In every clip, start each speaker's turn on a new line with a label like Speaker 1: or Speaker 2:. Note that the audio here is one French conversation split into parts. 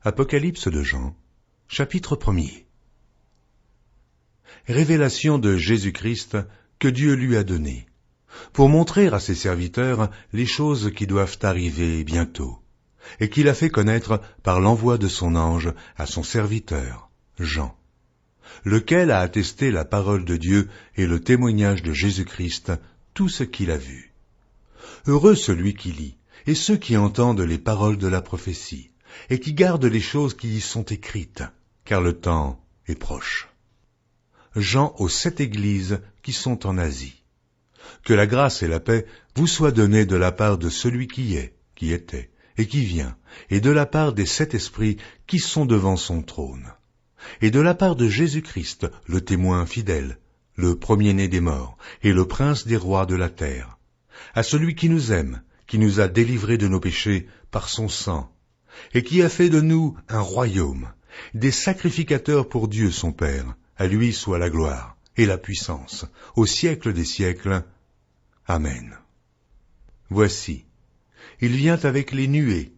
Speaker 1: Apocalypse de Jean, chapitre 1er. Révélation de Jésus-Christ que Dieu lui a donnée, pour montrer à ses serviteurs les choses qui doivent arriver bientôt, et qu'il a fait connaître par l'envoi de son ange à son serviteur, Jean, lequel a attesté la parole de Dieu et le témoignage de Jésus-Christ, tout ce qu'il a vu. Heureux celui qui lit, et ceux qui entendent les paroles de la prophétie, et qui gardent les choses qui y sont écrites, car le temps est proche. Jean aux 7 églises qui sont en Asie. Que la grâce et la paix vous soient données de la part de celui qui est, qui était, et qui vient, et de la part des 7 esprits qui sont devant son trône, et de la part de Jésus-Christ, le témoin fidèle, le premier-né des morts, et le prince des rois de la terre, à celui qui nous aime, qui nous a délivrés de nos péchés par son sang, et qui a fait de nous un royaume, des sacrificateurs pour Dieu son Père. À lui soit la gloire et la puissance, au siècle des siècles. Amen. Voici, il vient avec les nuées,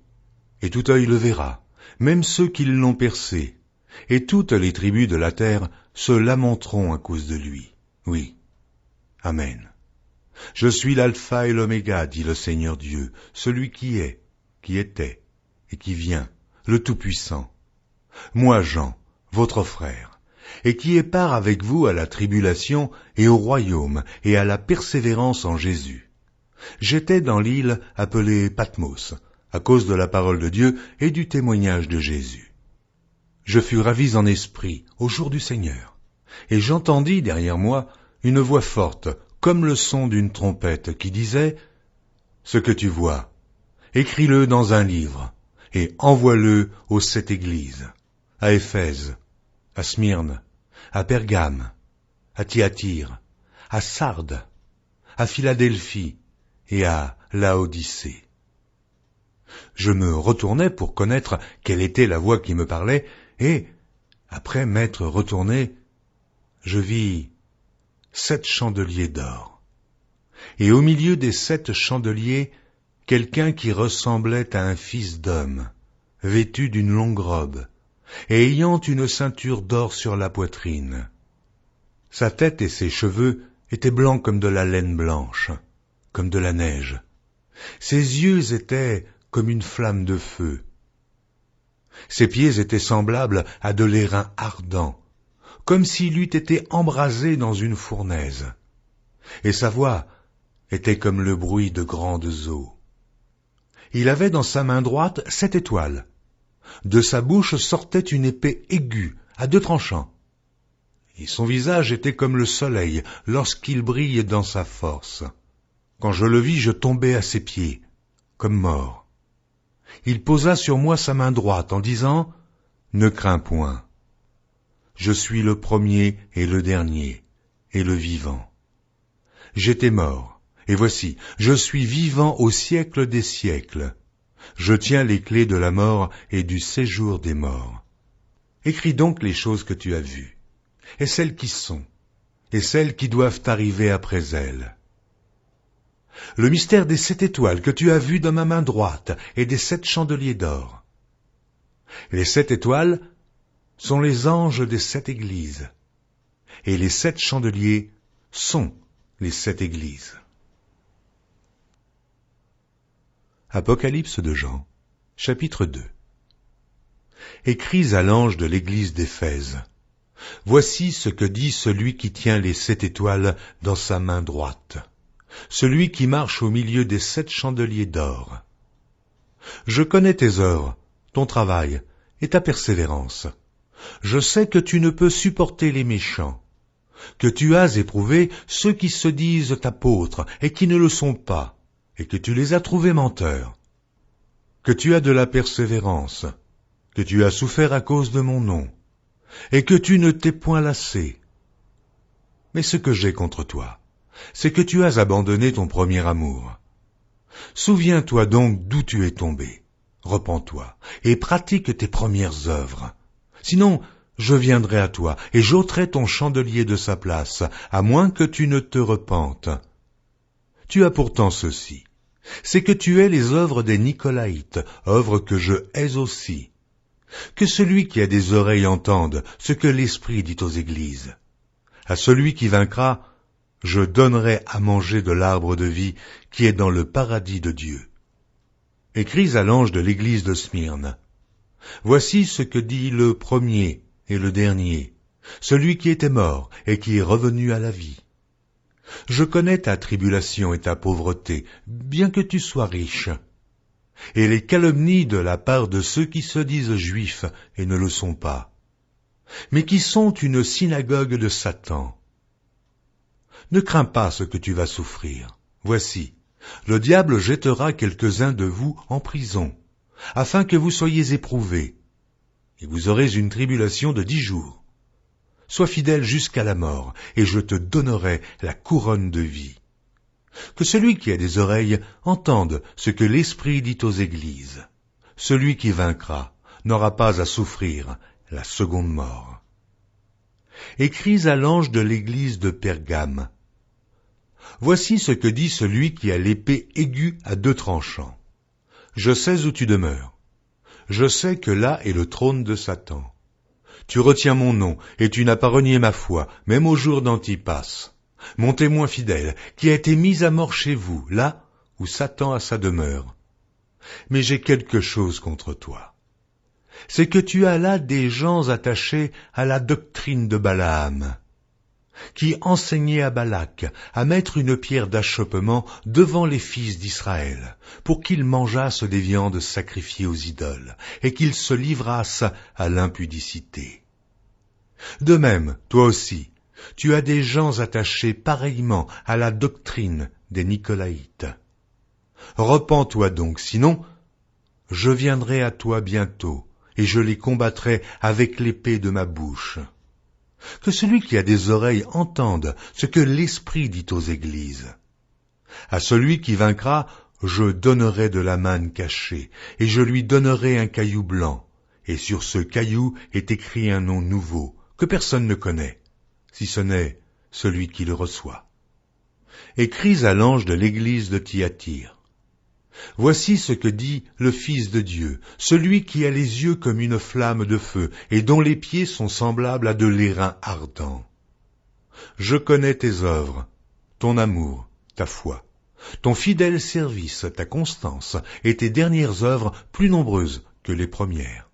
Speaker 1: et tout œil le verra, même ceux qui l'ont percé, et toutes les tribus de la terre se lamenteront à cause de lui. Oui. Amen. Je suis l'alpha et l'oméga, dit le Seigneur Dieu, celui qui est, qui était, et qui vient, le Tout-Puissant. Moi, Jean, votre frère, et qui ai part avec vous à la tribulation et au royaume et à la persévérance en Jésus. J'étais dans l'île appelée Patmos, à cause de la parole de Dieu et du témoignage de Jésus. Je fus ravi en esprit au jour du Seigneur, et j'entendis derrière moi une voix forte, comme le son d'une trompette, qui disait « Ce que tu vois, écris-le dans un livre, et envoie-le aux 7 églises, à Éphèse, à Smyrne, à Pergame, à Thyatire, à Sardes, à Philadelphie et à Laodicée. » Je me retournai pour connaître quelle était la voix qui me parlait, et, après m'être retourné, je vis 7 chandeliers d'or. Et au milieu des 7 chandeliers, quelqu'un qui ressemblait à un fils d'homme, vêtu d'une longue robe, et ayant une ceinture d'or sur la poitrine. Sa tête et ses cheveux étaient blancs comme de la laine blanche, comme de la neige. Ses yeux étaient comme une flamme de feu. Ses pieds étaient semblables à de l'airain ardent, comme s'il eût été embrasé dans une fournaise. Et sa voix était comme le bruit de grandes eaux. Il avait dans sa main droite 7 étoiles. De sa bouche sortait une épée aiguë, à 2 tranchants. Et son visage était comme le soleil lorsqu'il brille dans sa force. Quand je le vis, je tombai à ses pieds, comme mort. Il posa sur moi sa main droite en disant « Ne crains point. Je suis le premier et le dernier, et le vivant. J'étais mort, et voici, je suis vivant au siècle des siècles. Je tiens les clés de la mort et du séjour des morts. Écris donc les choses que tu as vues, et celles qui sont, et celles qui doivent arriver après elles. Le mystère des 7 étoiles que tu as vues dans ma main droite et des 7 chandeliers d'or. Les 7 étoiles sont les anges des 7 églises, et les 7 chandeliers sont les 7 églises. Apocalypse de Jean, chapitre 2. Écris à l'ange de l'église d'Éphèse. Voici ce que dit celui qui tient les 7 étoiles dans sa main droite, celui qui marche au milieu des 7 chandeliers d'or. Je connais tes œuvres, ton travail et ta persévérance. Je sais que tu ne peux supporter les méchants, que tu as éprouvé ceux qui se disent apôtres et qui ne le sont pas, et que tu les as trouvés menteurs, que tu as de la persévérance, que tu as souffert à cause de mon nom, et que tu ne t'es point lassé. Mais ce que j'ai contre toi, c'est que tu as abandonné ton premier amour. Souviens-toi donc d'où tu es tombé, repens-toi, et pratique tes premières œuvres. Sinon, je viendrai à toi, et j'ôterai ton chandelier de sa place, à moins que tu ne te repentes. Tu as pourtant ceci, c'est que tu hais les œuvres des Nicolaïtes, œuvres que je hais aussi. Que celui qui a des oreilles entende ce que l'Esprit dit aux églises. À celui qui vaincra, je donnerai à manger de l'arbre de vie qui est dans le paradis de Dieu. Écris à l'ange de l'église de Smyrne. Voici ce que dit le premier et le dernier, celui qui était mort et qui est revenu à la vie. Je connais ta tribulation et ta pauvreté, bien que tu sois riche, et les calomnies de la part de ceux qui se disent juifs et ne le sont pas, mais qui sont une synagogue de Satan. Ne crains pas ce que tu vas souffrir. Voici, le diable jettera quelques-uns de vous en prison, afin que vous soyez éprouvés, et vous aurez une tribulation de 10 jours. Sois fidèle jusqu'à la mort, et je te donnerai la couronne de vie. Que celui qui a des oreilles entende ce que l'Esprit dit aux églises. Celui qui vaincra n'aura pas à souffrir la seconde mort. Écris à l'ange de l'église de Pergame. Voici ce que dit celui qui a l'épée aiguë à 2 tranchants. Je sais où tu demeures. Je sais que là est le trône de Satan. Tu retiens mon nom, et tu n'as pas renié ma foi, même au jour d'Antipas, mon témoin fidèle, qui a été mis à mort chez vous, là où Satan a sa demeure. Mais j'ai quelque chose contre toi. C'est que tu as là des gens attachés à la doctrine de Balaam, qui enseignait à Balak à mettre une pierre d'achoppement devant les fils d'Israël, pour qu'ils mangeassent des viandes sacrifiées aux idoles, et qu'ils se livrassent à l'impudicité. De même, toi aussi, tu as des gens attachés pareillement à la doctrine des Nicolaïtes. Repens-toi donc, sinon, je viendrai à toi bientôt, et je les combattrai avec l'épée de ma bouche. Que celui qui a des oreilles entende ce que l'Esprit dit aux églises. À celui qui vaincra, je donnerai de la manne cachée, et je lui donnerai un caillou blanc, et sur ce caillou est écrit un nom nouveau, que personne ne connaît, si ce n'est celui qui le reçoit. Écris à l'ange de l'église de Thyatire. Voici ce que dit le Fils de Dieu, celui qui a les yeux comme une flamme de feu, et dont les pieds sont semblables à de l'airain ardent. Je connais tes œuvres, ton amour, ta foi, ton fidèle service, ta constance, et tes dernières œuvres plus nombreuses que les premières.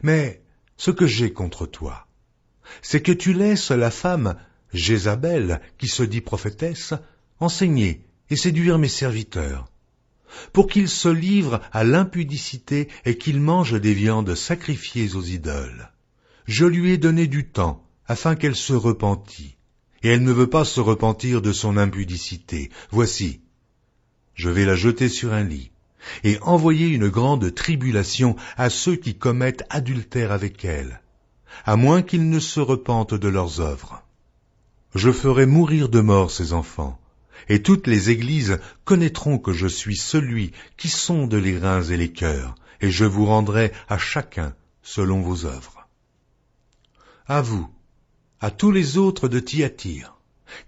Speaker 1: Mais ce que j'ai contre toi, c'est que tu laisses la femme Jézabel, qui se dit prophétesse, enseigner et séduire mes serviteurs, pour qu'ils se livrent à l'impudicité et qu'ils mangent des viandes sacrifiées aux idoles. Je lui ai donné du temps, afin qu'elle se repentît, et elle ne veut pas se repentir de son impudicité. Voici, je vais la jeter sur un lit, et envoyer une grande tribulation à ceux qui commettent adultère avec elle, à moins qu'ils ne se repentent de leurs œuvres. Je ferai mourir de mort ces enfants, et toutes les églises connaîtront que je suis celui qui sonde les reins et les cœurs, et je vous rendrai à chacun selon vos œuvres. À vous, à tous les autres de Thyatire,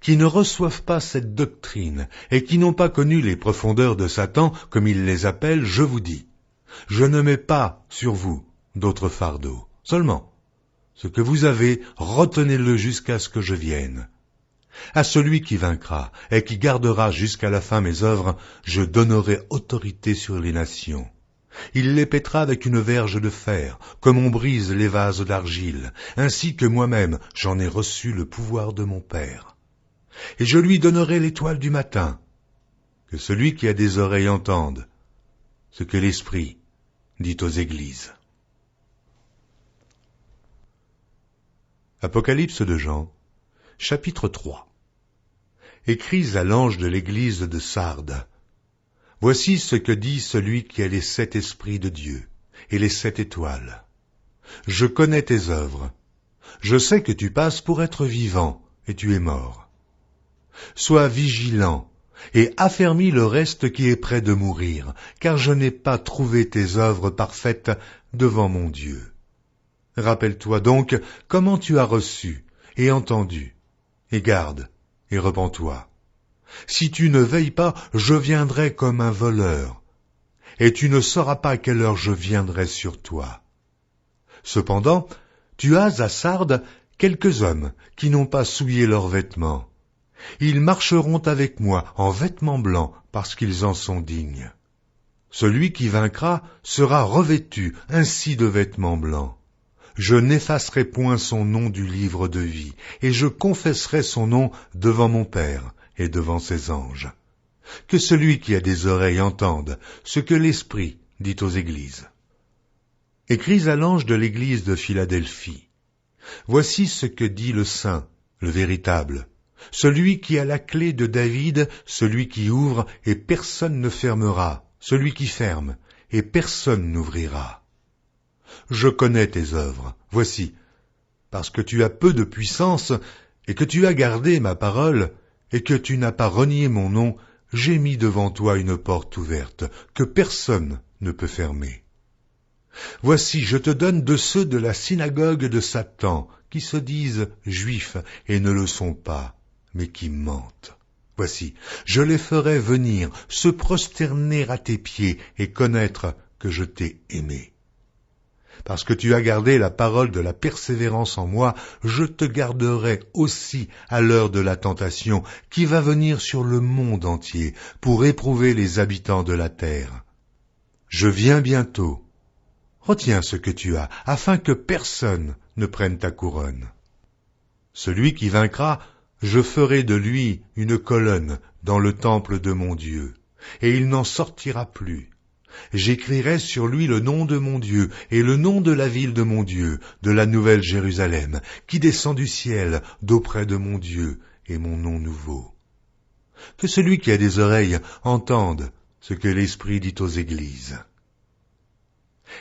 Speaker 1: qui ne reçoivent pas cette doctrine, et qui n'ont pas connu les profondeurs de Satan, comme il les appelle, je vous dis, je ne mets pas sur vous d'autres fardeaux, seulement, ce que vous avez, retenez-le jusqu'à ce que je vienne. À celui qui vaincra et qui gardera jusqu'à la fin mes œuvres, je donnerai autorité sur les nations. Il les pètera avec une verge de fer, comme on brise les vases d'argile, ainsi que moi-même j'en ai reçu le pouvoir de mon Père. Et je lui donnerai l'étoile du matin. Que celui qui a des oreilles entende ce que l'Esprit dit aux églises. Apocalypse de Jean, chapitre 3. Écris à l'ange de l'église de Sardes. Voici ce que dit celui qui a les 7 esprits de Dieu et les 7 étoiles. Je connais tes œuvres. Je sais que tu passes pour être vivant et tu es mort. Sois vigilant et affermis le reste qui est près de mourir, car je n'ai pas trouvé tes œuvres parfaites devant mon Dieu. Rappelle-toi donc comment tu as reçu et entendu, et garde, et repens-toi. Si tu ne veilles pas, je viendrai comme un voleur, et tu ne sauras pas à quelle heure je viendrai sur toi. Cependant, tu as à Sardes quelques hommes qui n'ont pas souillé leurs vêtements. Ils marcheront avec moi en vêtements blancs parce qu'ils en sont dignes. Celui qui vaincra sera revêtu ainsi de vêtements blancs. Je n'effacerai point son nom du livre de vie, et je confesserai son nom devant mon Père et devant ses anges. Que celui qui a des oreilles entende ce que l'Esprit dit aux églises. Écris à l'ange de l'église de Philadelphie. Voici ce que dit le Saint, le véritable, celui qui a la clé de David, celui qui ouvre et personne ne fermera, celui qui ferme et personne n'ouvrira. Je connais tes œuvres, voici, parce que tu as peu de puissance et que tu as gardé ma parole et que tu n'as pas renié mon nom, j'ai mis devant toi une porte ouverte que personne ne peut fermer. Voici, je te donne de ceux de la synagogue de Satan, qui se disent juifs et ne le sont pas, mais qui mentent. Voici, je les ferai venir, se prosterner à tes pieds et connaître que je t'ai aimé. Parce que tu as gardé la parole de la persévérance en moi, je te garderai aussi à l'heure de la tentation qui va venir sur le monde entier pour éprouver les habitants de la terre. Je viens bientôt. Retiens ce que tu as, afin que personne ne prenne ta couronne. Celui qui vaincra, je ferai de lui une colonne dans le temple de mon Dieu, et il n'en sortira plus. J'écrirai sur lui le nom de mon Dieu et le nom de la ville de mon Dieu, de la nouvelle Jérusalem, qui descend du ciel d'auprès de mon Dieu et mon nom nouveau. Que celui qui a des oreilles entende ce que l'Esprit dit aux églises.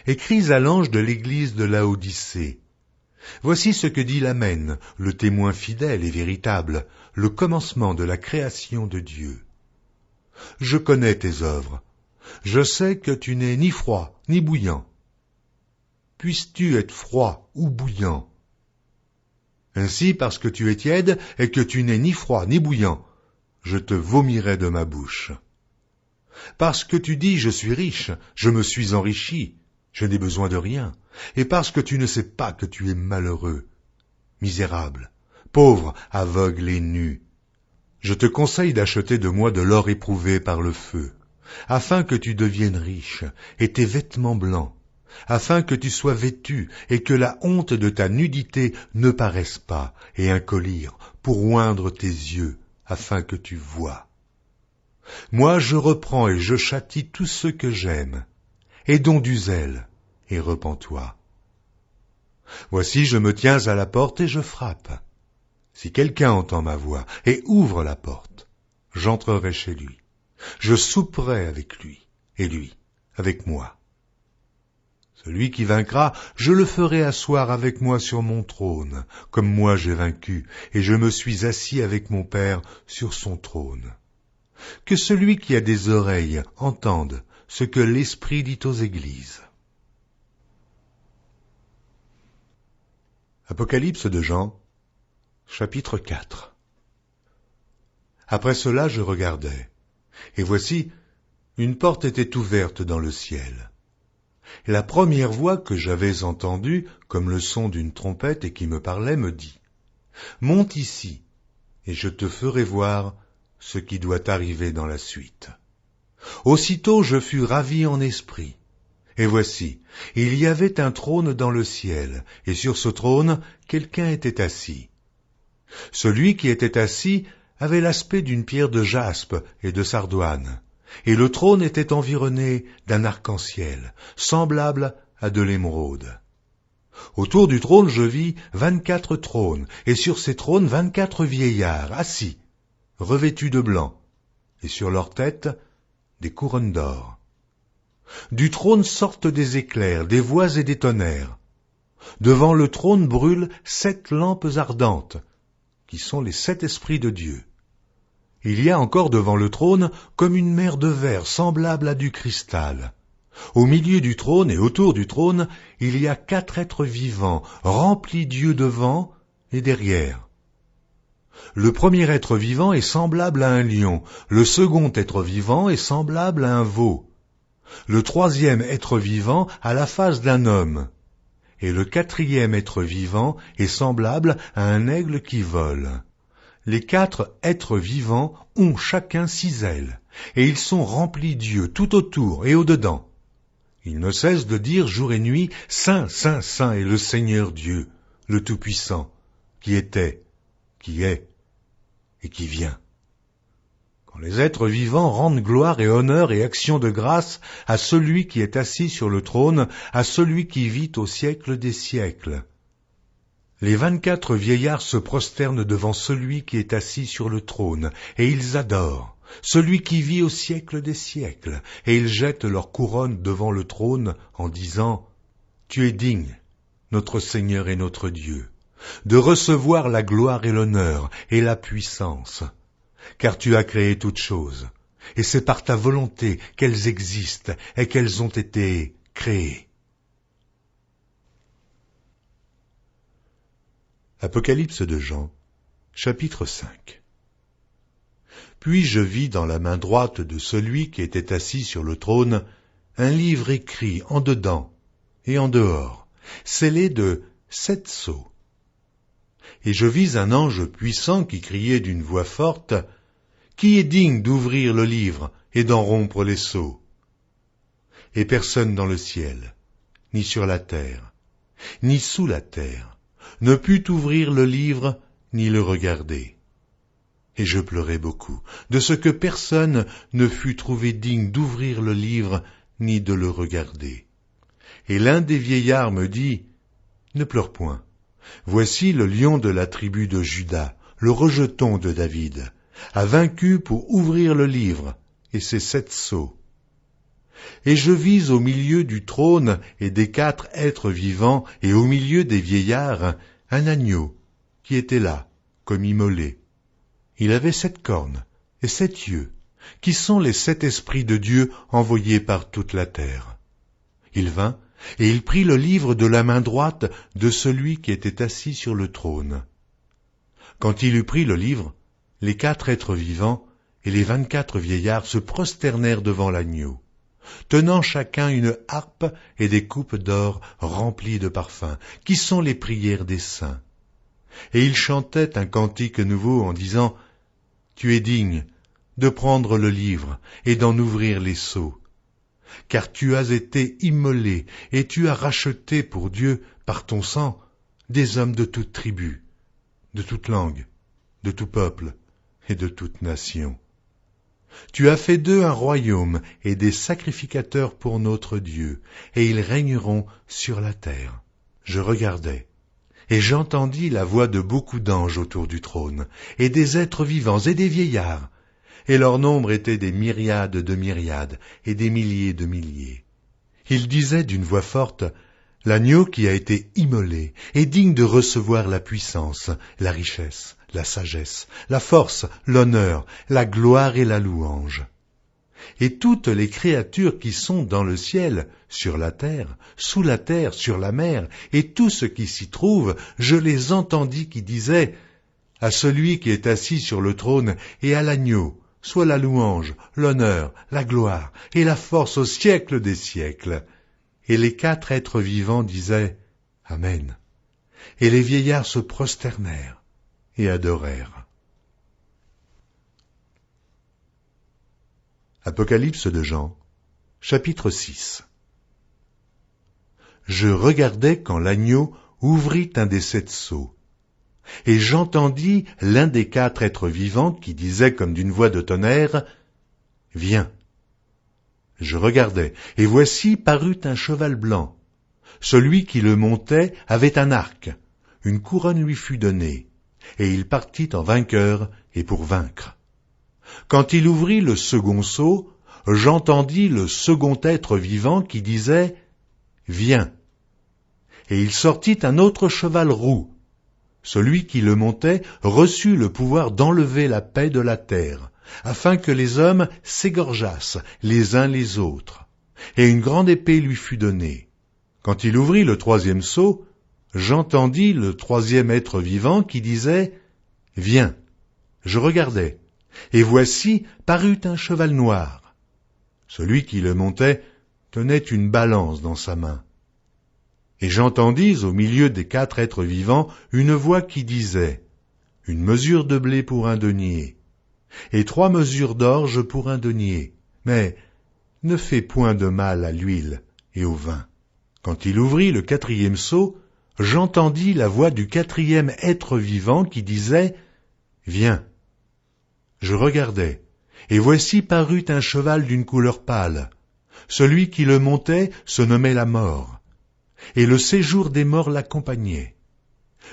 Speaker 1: Écris à l'ange de l'église de Laodicée. Voici ce que dit l'Amen, le témoin fidèle et véritable, le commencement de la création de Dieu. Je connais tes œuvres. Je sais que tu n'es ni froid ni bouillant. Puisses-tu être froid ou bouillant? Ainsi, parce que tu es tiède et que tu n'es ni froid ni bouillant, je te vomirai de ma bouche. Parce que tu dis, je suis riche, je me suis enrichi, je n'ai besoin de rien, et parce que tu ne sais pas que tu es malheureux, misérable, pauvre, aveugle et nu. Je te conseille d'acheter de moi de l'or éprouvé par le feu, afin que tu deviennes riche, et tes vêtements blancs, afin que tu sois vêtu, et que la honte de ta nudité ne paraisse pas, et un collier pour oindre tes yeux, afin que tu voies. Moi je reprends et je châtie tous ceux que j'aime. Aie donc du zèle, et repens-toi. Voici, je me tiens à la porte et je frappe. Si quelqu'un entend ma voix et ouvre la porte, j'entrerai chez lui. Je souperai avec lui, et lui avec moi. Celui qui vaincra, je le ferai asseoir avec moi sur mon trône, comme moi j'ai vaincu, et je me suis assis avec mon Père sur son trône. Que celui qui a des oreilles entende ce que l'Esprit dit aux églises. Apocalypse de Jean, chapitre 4. Après cela, je regardai, et voici, une porte était ouverte dans le ciel. Et la première voix que j'avais entendue, comme le son d'une trompette et qui me parlait, me dit « Monte ici, et je te ferai voir ce qui doit arriver dans la suite. » Aussitôt je fus ravi en esprit, et voici, il y avait un trône dans le ciel, et sur ce trône, quelqu'un était assis. Celui qui était assis avait l'aspect d'une pierre de jaspe et de sardoine, et le trône était environné d'un arc-en-ciel, semblable à de l'émeraude. Autour du trône je vis 24 trônes, et sur ces trônes 24 vieillards, assis, revêtus de blanc, et sur leurs têtes, des couronnes d'or. Du trône sortent des éclairs, des voix et des tonnerres. Devant le trône brûlent 7 lampes ardentes, qui sont les 7 esprits de Dieu. Il y a encore devant le trône comme une mer de verre semblable à du cristal. Au milieu du trône et autour du trône, il y a 4 êtres vivants, remplis d'yeux devant et derrière. Le premier être vivant est semblable à un lion, le second être vivant est semblable à un veau, le troisième être vivant a la face d'un homme, Et le quatrième être vivant est semblable à un aigle qui vole. Les 4 êtres vivants ont chacun 6 ailes, et ils sont remplis d'yeux tout autour et au-dedans. Ils ne cessent de dire jour et nuit, Saint, Saint, Saint est le Seigneur Dieu, le Tout-Puissant, qui était, qui est et qui vient. Quand les êtres vivants rendent gloire et honneur et action de grâce à celui qui est assis sur le trône, à celui qui vit au siècle des siècles. Les 24 vieillards se prosternent devant celui qui est assis sur le trône, et ils adorent celui qui vit au siècle des siècles, et ils jettent leur couronne devant le trône en disant « Tu es digne, notre Seigneur et notre Dieu, de recevoir la gloire et l'honneur et la puissance, car tu as créé toutes choses, et c'est par ta volonté qu'elles existent et qu'elles ont été créées. » Apocalypse de Jean, chapitre 5. Puis je vis dans la main droite de celui qui était assis sur le trône un livre écrit en dedans et en dehors, scellé de 7 sceaux. Et je vis un ange puissant qui criait d'une voix forte, « Qui est digne d'ouvrir le livre et d'en rompre les sceaux ?» Et personne dans le ciel, ni sur la terre, ni sous la terre, ne put ouvrir le livre ni le regarder. Et je pleurai beaucoup, de ce que personne ne fut trouvé digne d'ouvrir le livre ni de le regarder. Et l'un des vieillards me dit, « Ne pleure point, voici le lion de la tribu de Juda, le rejeton de David, a vaincu pour ouvrir le livre et ses 7 sceaux. » Et je vis au milieu du trône et des 4 êtres vivants et au milieu des vieillards un agneau qui était là, comme immolé. Il avait 7 cornes et 7 yeux, qui sont les 7 esprits de Dieu envoyés par toute la terre. Il vint et il prit le livre de la main droite de celui qui était assis sur le trône. Quand il eut pris le livre, les 4 êtres vivants et les 24 vieillards se prosternèrent devant l'agneau, tenant chacun une harpe et des coupes d'or remplies de parfums, qui sont les prières des saints. Et ils chantaient un cantique nouveau en disant « Tu es digne de prendre le livre et d'en ouvrir les sceaux, car tu as été immolé et tu as racheté pour Dieu par ton sang des hommes de toute tribu, de toute langue, de tout peuple et de toute nation. Tu as fait d'eux un royaume et des sacrificateurs pour notre Dieu, et ils régneront sur la terre. » Je regardai, et j'entendis la voix de beaucoup d'anges autour du trône, et des êtres vivants et des vieillards, et leur nombre était des myriades de myriades et des milliers de milliers. Ils disaient d'une voix forte, « L'agneau qui a été immolé est digne de recevoir la puissance, la richesse, la sagesse, la force, l'honneur, la gloire et la louange. » Et toutes les créatures qui sont dans le ciel, sur la terre, sous la terre, sur la mer, et tout ce qui s'y trouve, je les entendis qui disaient, « À celui qui est assis sur le trône et à l'agneau, soit la louange, l'honneur, la gloire et la force au siècle des siècles. » Et les 4 êtres vivants disaient « Amen. » Et les vieillards se prosternèrent et adorèrent. Apocalypse de Jean, chapitre 6. Je regardais quand l'agneau ouvrit un des 7 sceaux, et j'entendis l'un des 4 êtres vivants qui disait comme d'une voix de tonnerre, « Viens. » Je regardai, et voici parut un cheval blanc. Celui qui le montait avait un arc, une couronne lui fut donnée, et il partit en vainqueur et pour vaincre. Quand il ouvrit le second sceau, j'entendis le second être vivant qui disait « Viens !» Et il sortit un autre cheval roux. Celui qui le montait reçut le pouvoir d'enlever la paix de la terre, afin que les hommes s'égorgeassent les uns les autres. Et une grande épée lui fut donnée. Quand il ouvrit le 3e sceau, j'entendis le 3e être vivant qui disait « Viens !» Je regardai, et voici parut un cheval noir. Celui qui le montait tenait une balance dans sa main. Et j'entendis au milieu des 4 êtres vivants une voix qui disait, « Une mesure de blé pour un denier, et 3 mesures d'orge pour un denier, mais ne fais point de mal à l'huile et au vin. » Quand il ouvrit le 4e seau, j'entendis la voix du 4e être vivant qui disait, « Viens. » Je regardai, et voici parut un cheval d'une couleur pâle. Celui qui le montait se nommait la mort, et le séjour des morts l'accompagnait.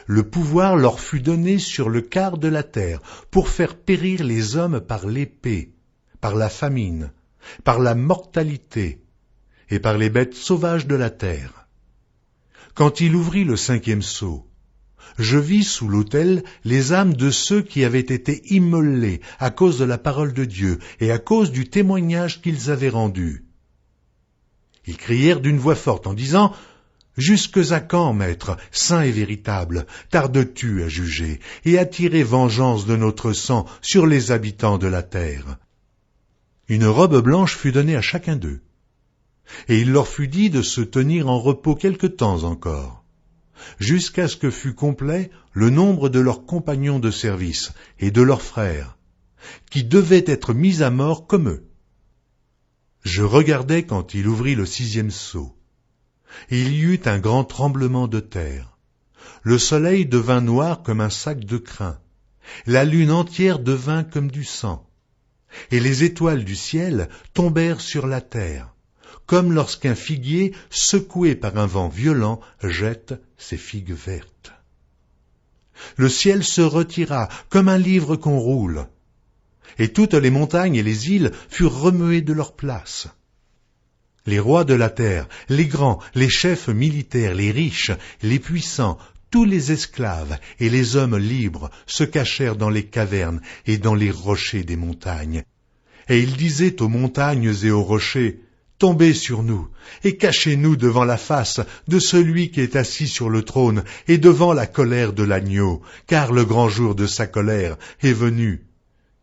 Speaker 1: Le pouvoir leur fut donné sur le quart de la terre, pour faire périr les hommes par l'épée, par la famine, par la mortalité, et par les bêtes sauvages de la terre. Quand il ouvrit le 5e seau, je vis sous l'autel les âmes de ceux qui avaient été immolés à cause de la parole de Dieu et à cause du témoignage qu'ils avaient rendu. Ils crièrent d'une voix forte en disant, « Jusques à quand, Maître, saint et véritable, tardes-tu à juger et à tirer vengeance de notre sang sur les habitants de la terre ?» Une robe blanche fut donnée à chacun d'eux, et il leur fut dit de se tenir en repos quelque temps encore, jusqu'à ce que fût complet le nombre de leurs compagnons de service et de leurs frères, qui devaient être mis à mort comme eux. Je regardai quand il ouvrit le 6e seau. Il y eut un grand tremblement de terre. Le soleil devint noir comme un sac de crin. La lune entière devint comme du sang. Et les étoiles du ciel tombèrent sur la terre, comme lorsqu'un figuier, secoué par un vent violent, jette ses figues vertes. Le ciel se retira comme un livre qu'on roule, et toutes les montagnes et les îles furent remuées de leur place. Les rois de la terre, les grands, les chefs militaires, les riches, les puissants, tous les esclaves et les hommes libres se cachèrent dans les cavernes et dans les rochers des montagnes. Et ils disaient aux montagnes et aux rochers, « Tombez sur nous, et cachez-nous devant la face de celui qui est assis sur le trône et devant la colère de l'agneau, car le grand jour de sa colère est venu,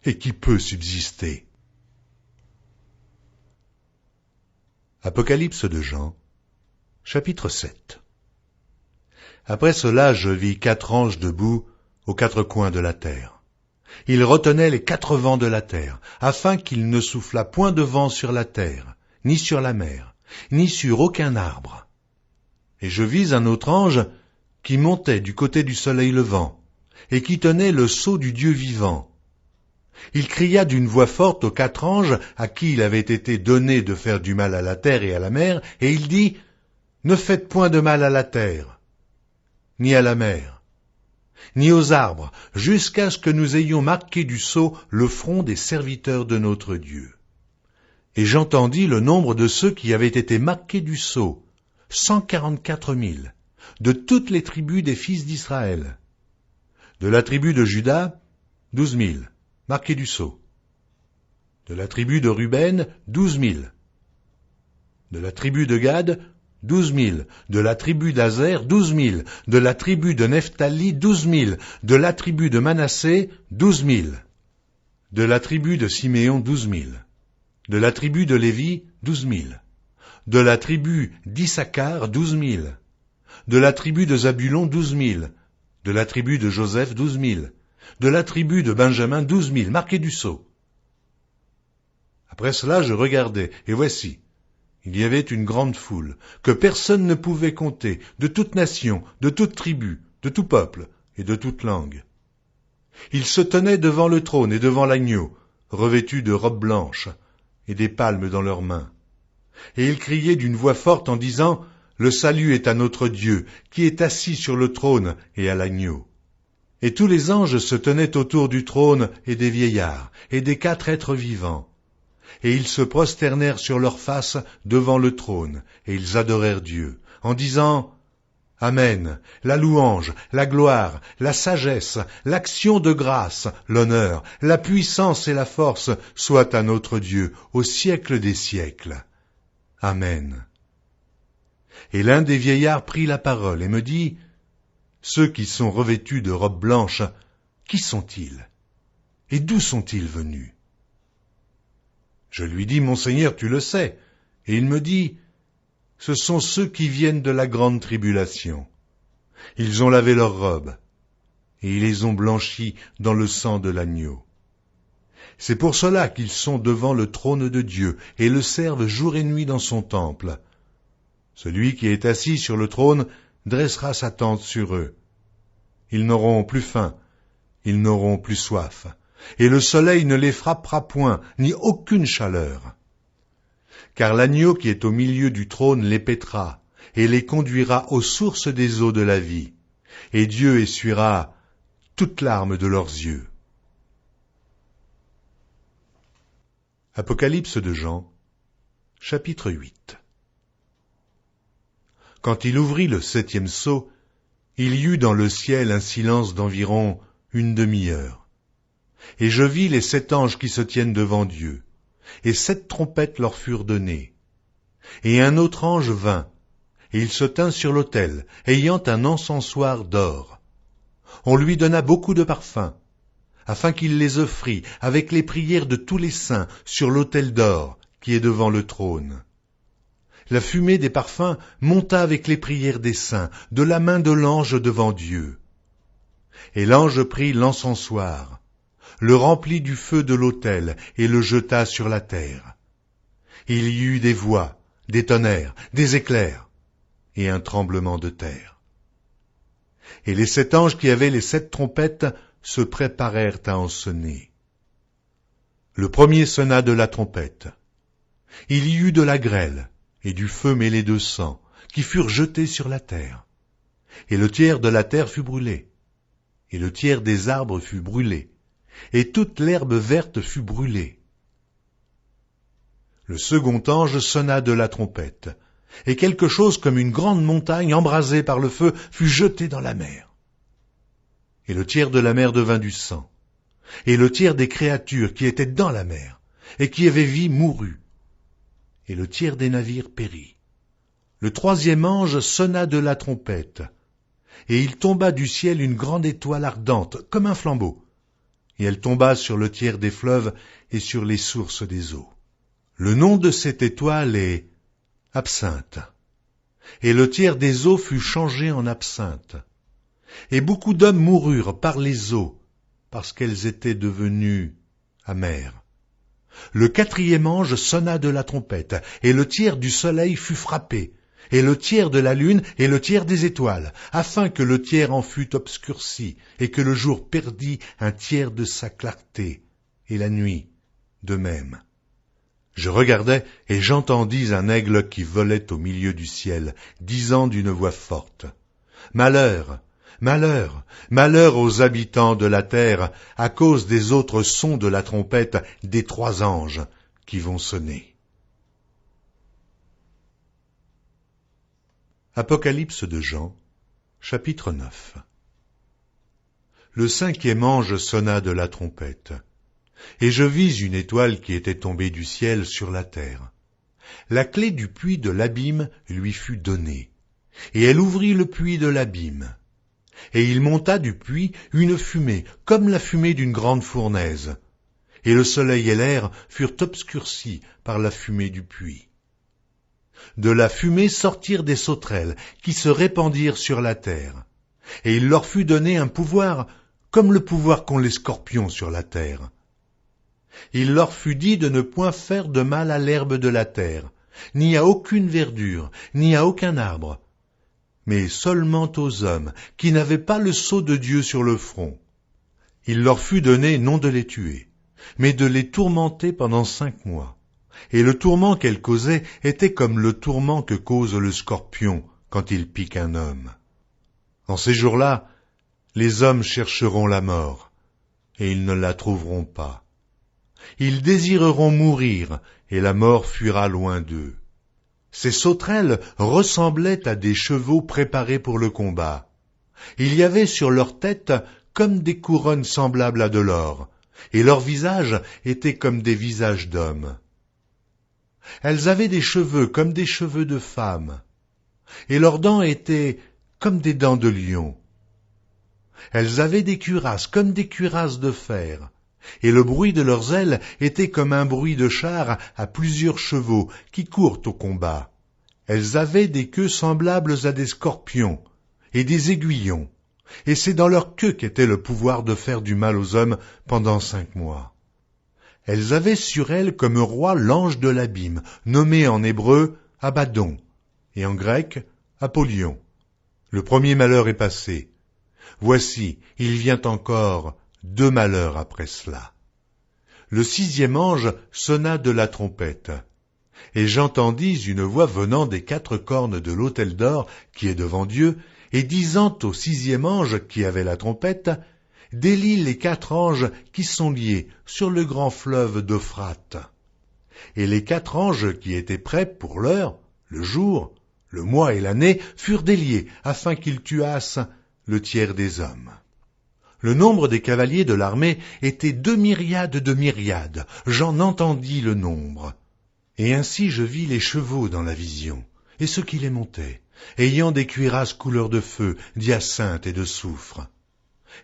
Speaker 1: et qui peut subsister ?» Apocalypse de Jean, chapitre 7. Après cela, je vis 4 anges debout aux 4 coins de la terre. Ils retenaient les 4 vents de la terre, afin qu'il ne soufflât point de vent sur la terre, ni sur la mer, ni sur aucun arbre. Et je vis un autre ange qui montait du côté du soleil levant, et qui tenait le sceau du Dieu vivant. Il cria d'une voix forte aux 4 anges à qui il avait été donné de faire du mal à la terre et à la mer, et il dit, « Ne faites point de mal à la terre, ni à la mer, ni aux arbres, jusqu'à ce que nous ayons marqué du sceau le front des serviteurs de notre Dieu. » Et j'entendis le nombre de ceux qui avaient été marqués du sceau, 144 000, de toutes les tribus des fils d'Israël. De la tribu de Juda, 12 000. Marqués du sceau. De la tribu de Ruben, 12 000. De la tribu de Gad, 12 000. De la tribu d'Azer, 12 000. De la tribu de Nephtali, 12 000. De la tribu de Manassé, 12 000. De la tribu de Siméon, 12 000. De la tribu de Lévi, 12 000. De la tribu d'Issachar, 12 000. De la tribu de Zabulon, 12 000. De la tribu de Joseph, 12 000. De la tribu de Benjamin, 12 000, marqués du sceau. Après cela, je regardai, et voici, il y avait une grande foule, que personne ne pouvait compter, de toute nation, de toute tribu, de tout peuple et de toute langue. Ils se tenaient devant le trône et devant l'agneau, revêtus de robes blanches et des palmes dans leurs mains. Et ils criaient d'une voix forte en disant, « Le salut est à notre Dieu, qui est assis sur le trône et à l'agneau. » Et tous les anges se tenaient autour du trône et des vieillards, et des 4 êtres vivants. Et ils se prosternèrent sur leurs faces devant le trône, et ils adorèrent Dieu, en disant, « Amen, la louange, la gloire, la sagesse, l'action de grâce, l'honneur, la puissance et la force soient à notre Dieu au siècle des siècles. Amen. » Et l'un des vieillards prit la parole et me dit, « Ceux qui sont revêtus de robes blanches, qui sont-ils? Et d'où sont-ils venus ?» Je lui dis, « Mon Seigneur, tu le sais. » Et il me dit, Ce sont ceux qui viennent de la grande tribulation. Ils ont lavé leurs robes, et ils les ont blanchis dans le sang de l'agneau. C'est pour cela qu'ils sont devant le trône de Dieu, et le servent jour et nuit dans son temple. Celui qui est assis sur le trône dressera sa tente sur eux. Ils n'auront plus faim, ils n'auront plus soif, et le soleil ne les frappera point, ni aucune chaleur. Car l'agneau qui est au milieu du trône les paîtra, et les conduira aux sources des eaux de la vie, et Dieu essuiera toute larme de leurs yeux. Apocalypse de Jean, chapitre 8. Quand il ouvrit le 7e sceau, il y eut dans le ciel un silence d'environ une demi-heure. Et je vis les 7 anges qui se tiennent devant Dieu, et 7 trompettes leur furent données. Et un autre ange vint, et il se tint sur l'autel, ayant un encensoir d'or. On lui donna beaucoup de parfums, afin qu'il les offrît avec les prières de tous les saints sur l'autel d'or qui est devant le trône. La fumée des parfums monta avec les prières des saints, de la main de l'ange devant Dieu. Et l'ange prit l'encensoir, le remplit du feu de l'autel et le jeta sur la terre. Il y eut des voix, des tonnerres, des éclairs et un tremblement de terre. Et les 7 anges qui avaient les 7 trompettes se préparèrent à en sonner. Le premier sonna de la trompette. Il y eut de la grêle et du feu mêlé de sang, qui furent jetés sur la terre. Et le tiers de la terre fut brûlé, et le tiers des arbres fut brûlé, et toute l'herbe verte fut brûlée. Le second ange sonna de la trompette, et quelque chose comme une grande montagne embrasée par le feu fut jetée dans la mer. Et le tiers de la mer devint du sang, et le tiers des créatures qui étaient dans la mer, et qui avaient vie mourut, et le tiers des navires périt. Le 3e ange sonna de la trompette, et il tomba du ciel une grande étoile ardente, comme un flambeau, et elle tomba sur le tiers des fleuves et sur les sources des eaux. Le nom de cette étoile est Absinthe, et le tiers des eaux fut changé en absinthe. Et beaucoup d'hommes moururent par les eaux, parce qu'elles étaient devenues amères. Le 4e ange sonna de la trompette, et le tiers du soleil fut frappé, et le tiers de la lune et le tiers des étoiles, afin que le tiers en fût obscurci, et que le jour perdît un tiers de sa clarté, et la nuit de même. Je regardai, et j'entendis un aigle qui volait au milieu du ciel, disant d'une voix forte, « Malheur, malheur, malheur aux habitants de la terre, à cause des autres sons de la trompette des 3 anges qui vont sonner. » Apocalypse de Jean, chapitre 9. Le 5e ange sonna de la trompette, et je vis une étoile qui était tombée du ciel sur la terre. La clé du puits de l'abîme lui fut donnée, et elle ouvrit le puits de l'abîme. Et il monta du puits une fumée, comme la fumée d'une grande fournaise, et le soleil et l'air furent obscurcis par la fumée du puits. De la fumée sortirent des sauterelles, qui se répandirent sur la terre, et il leur fut donné un pouvoir, comme le pouvoir qu'ont les scorpions sur la terre. Il leur fut dit de ne point faire de mal à l'herbe de la terre, ni à aucune verdure, ni à aucun arbre, mais seulement aux hommes qui n'avaient pas le sceau de Dieu sur le front. Il leur fut donné non de les tuer, mais de les tourmenter pendant 5 mois. Et le tourment qu'elle causait était comme le tourment que cause le scorpion quand il pique un homme. En ces jours-là, les hommes chercheront la mort, et ils ne la trouveront pas. Ils désireront mourir, et la mort fuira loin d'eux. Ces sauterelles ressemblaient à des chevaux préparés pour le combat. Il y avait sur leur tête comme des couronnes semblables à de l'or, et leurs visages étaient comme des visages d'hommes. Elles avaient des cheveux comme des cheveux de femmes, et leurs dents étaient comme des dents de lion. Elles avaient des cuirasses comme des cuirasses de fer, et le bruit de leurs ailes était comme un bruit de chars à plusieurs chevaux qui courent au combat. Elles avaient des queues semblables à des scorpions et des aiguillons, et c'est dans leur queue qu'était le pouvoir de faire du mal aux hommes pendant 5 mois. Elles avaient sur elles comme roi l'ange de l'abîme, nommé en hébreu Abaddon, et en grec Apollyon. Le premier malheur est passé. Voici, il vient encore 2 malheurs après cela. Le 6e ange sonna de la trompette, et j'entendis une voix venant des 4 cornes de l'autel d'or qui est devant Dieu, et disant au 6e ange qui avait la trompette, « Délie les 4 anges qui sont liés sur le grand fleuve d'Euphrate. » Et les 4 anges qui étaient prêts pour l'heure, le jour, le mois et l'année, furent déliés, afin qu'ils tuassent le tiers des hommes. Le nombre des cavaliers de l'armée était 2 myriades de myriades, j'en entendis le nombre. Et ainsi je vis les chevaux dans la vision, et ceux qui les montaient, ayant des cuirasses couleur de feu, d'hyacinthe et de soufre.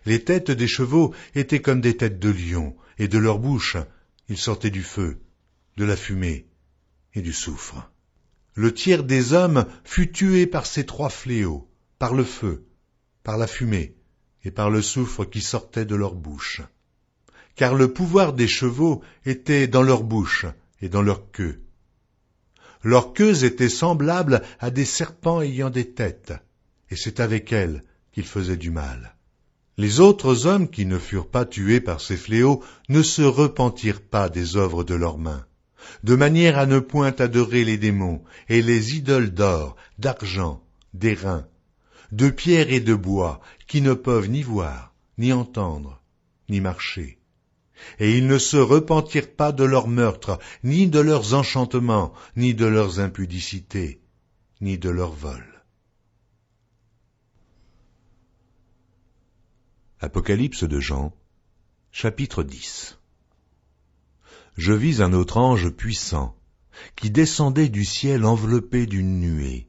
Speaker 1: Les têtes des chevaux étaient comme des têtes de lions, et de leur bouche il sortait du feu, de la fumée et du soufre. Le tiers des hommes fut tué par ces 3 fléaux, par le feu, par la fumée et par le soufre qui sortait de leur bouche. Car le pouvoir des chevaux était dans leur bouche et dans leur queue. Leurs queues étaient semblables à des serpents ayant des têtes, et c'est avec elles qu'ils faisaient du mal. Les autres hommes qui ne furent pas tués par ces fléaux ne se repentirent pas des œuvres de leurs mains, de manière à ne point adorer les démons et les idoles d'or, d'argent, d'airain, de pierre et de bois, qui ne peuvent ni voir, ni entendre, ni marcher. Et ils ne se repentirent pas de leurs meurtres, ni de leurs enchantements, ni de leurs impudicités, ni de leurs vols. Apocalypse de Jean, chapitre 10. Je vis un autre ange puissant, qui descendait du ciel enveloppé d'une nuée.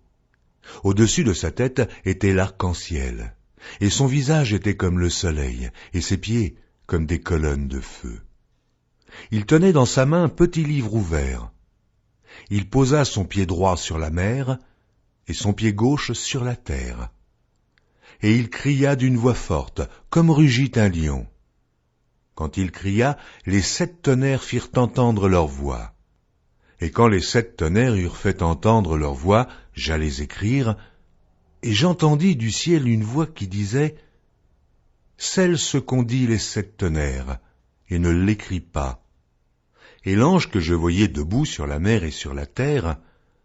Speaker 1: Au-dessus de sa tête était l'arc-en-ciel, et son visage était comme le soleil, et ses pieds comme des colonnes de feu. Il tenait dans sa main un petit livre ouvert. Il posa son pied droit sur la mer, et son pied gauche sur la terre. Et il cria d'une voix forte, comme rugit un lion. Quand il cria, les 7 tonnerres firent entendre leur voix. Et quand les 7 tonnerres eurent fait entendre leur voix, j'allais écrire, et j'entendis du ciel une voix qui disait « Scelle ce qu'ont dit les 7 tonnerres, et ne l'écris pas. » Et l'ange que je voyais debout sur la mer et sur la terre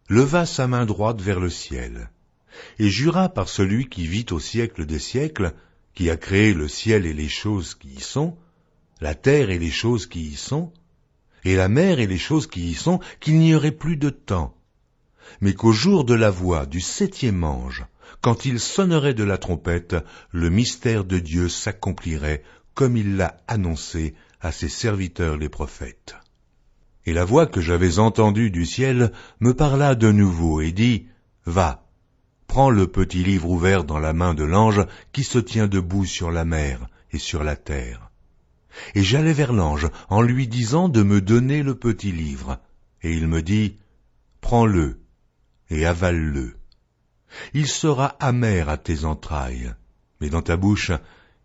Speaker 1: leva sa main droite vers le ciel, et jura par celui qui vit au siècle des siècles, qui a créé le ciel et les choses qui y sont, la terre et les choses qui y sont, et la mer et les choses qui y sont, qu'il n'y aurait plus de temps, mais qu'au jour de la voix du 7e ange, quand il sonnerait de la trompette, le mystère de Dieu s'accomplirait comme il l'a annoncé à ses serviteurs les prophètes. Et la voix que j'avais entendue du ciel me parla de nouveau et dit « Va, prends le petit livre ouvert dans la main de l'ange qui se tient debout sur la mer et sur la terre. » Et j'allai vers l'ange en lui disant de me donner le petit livre. Et il me dit « Prends-le et avale-le. Il sera amer à tes entrailles, mais dans ta bouche,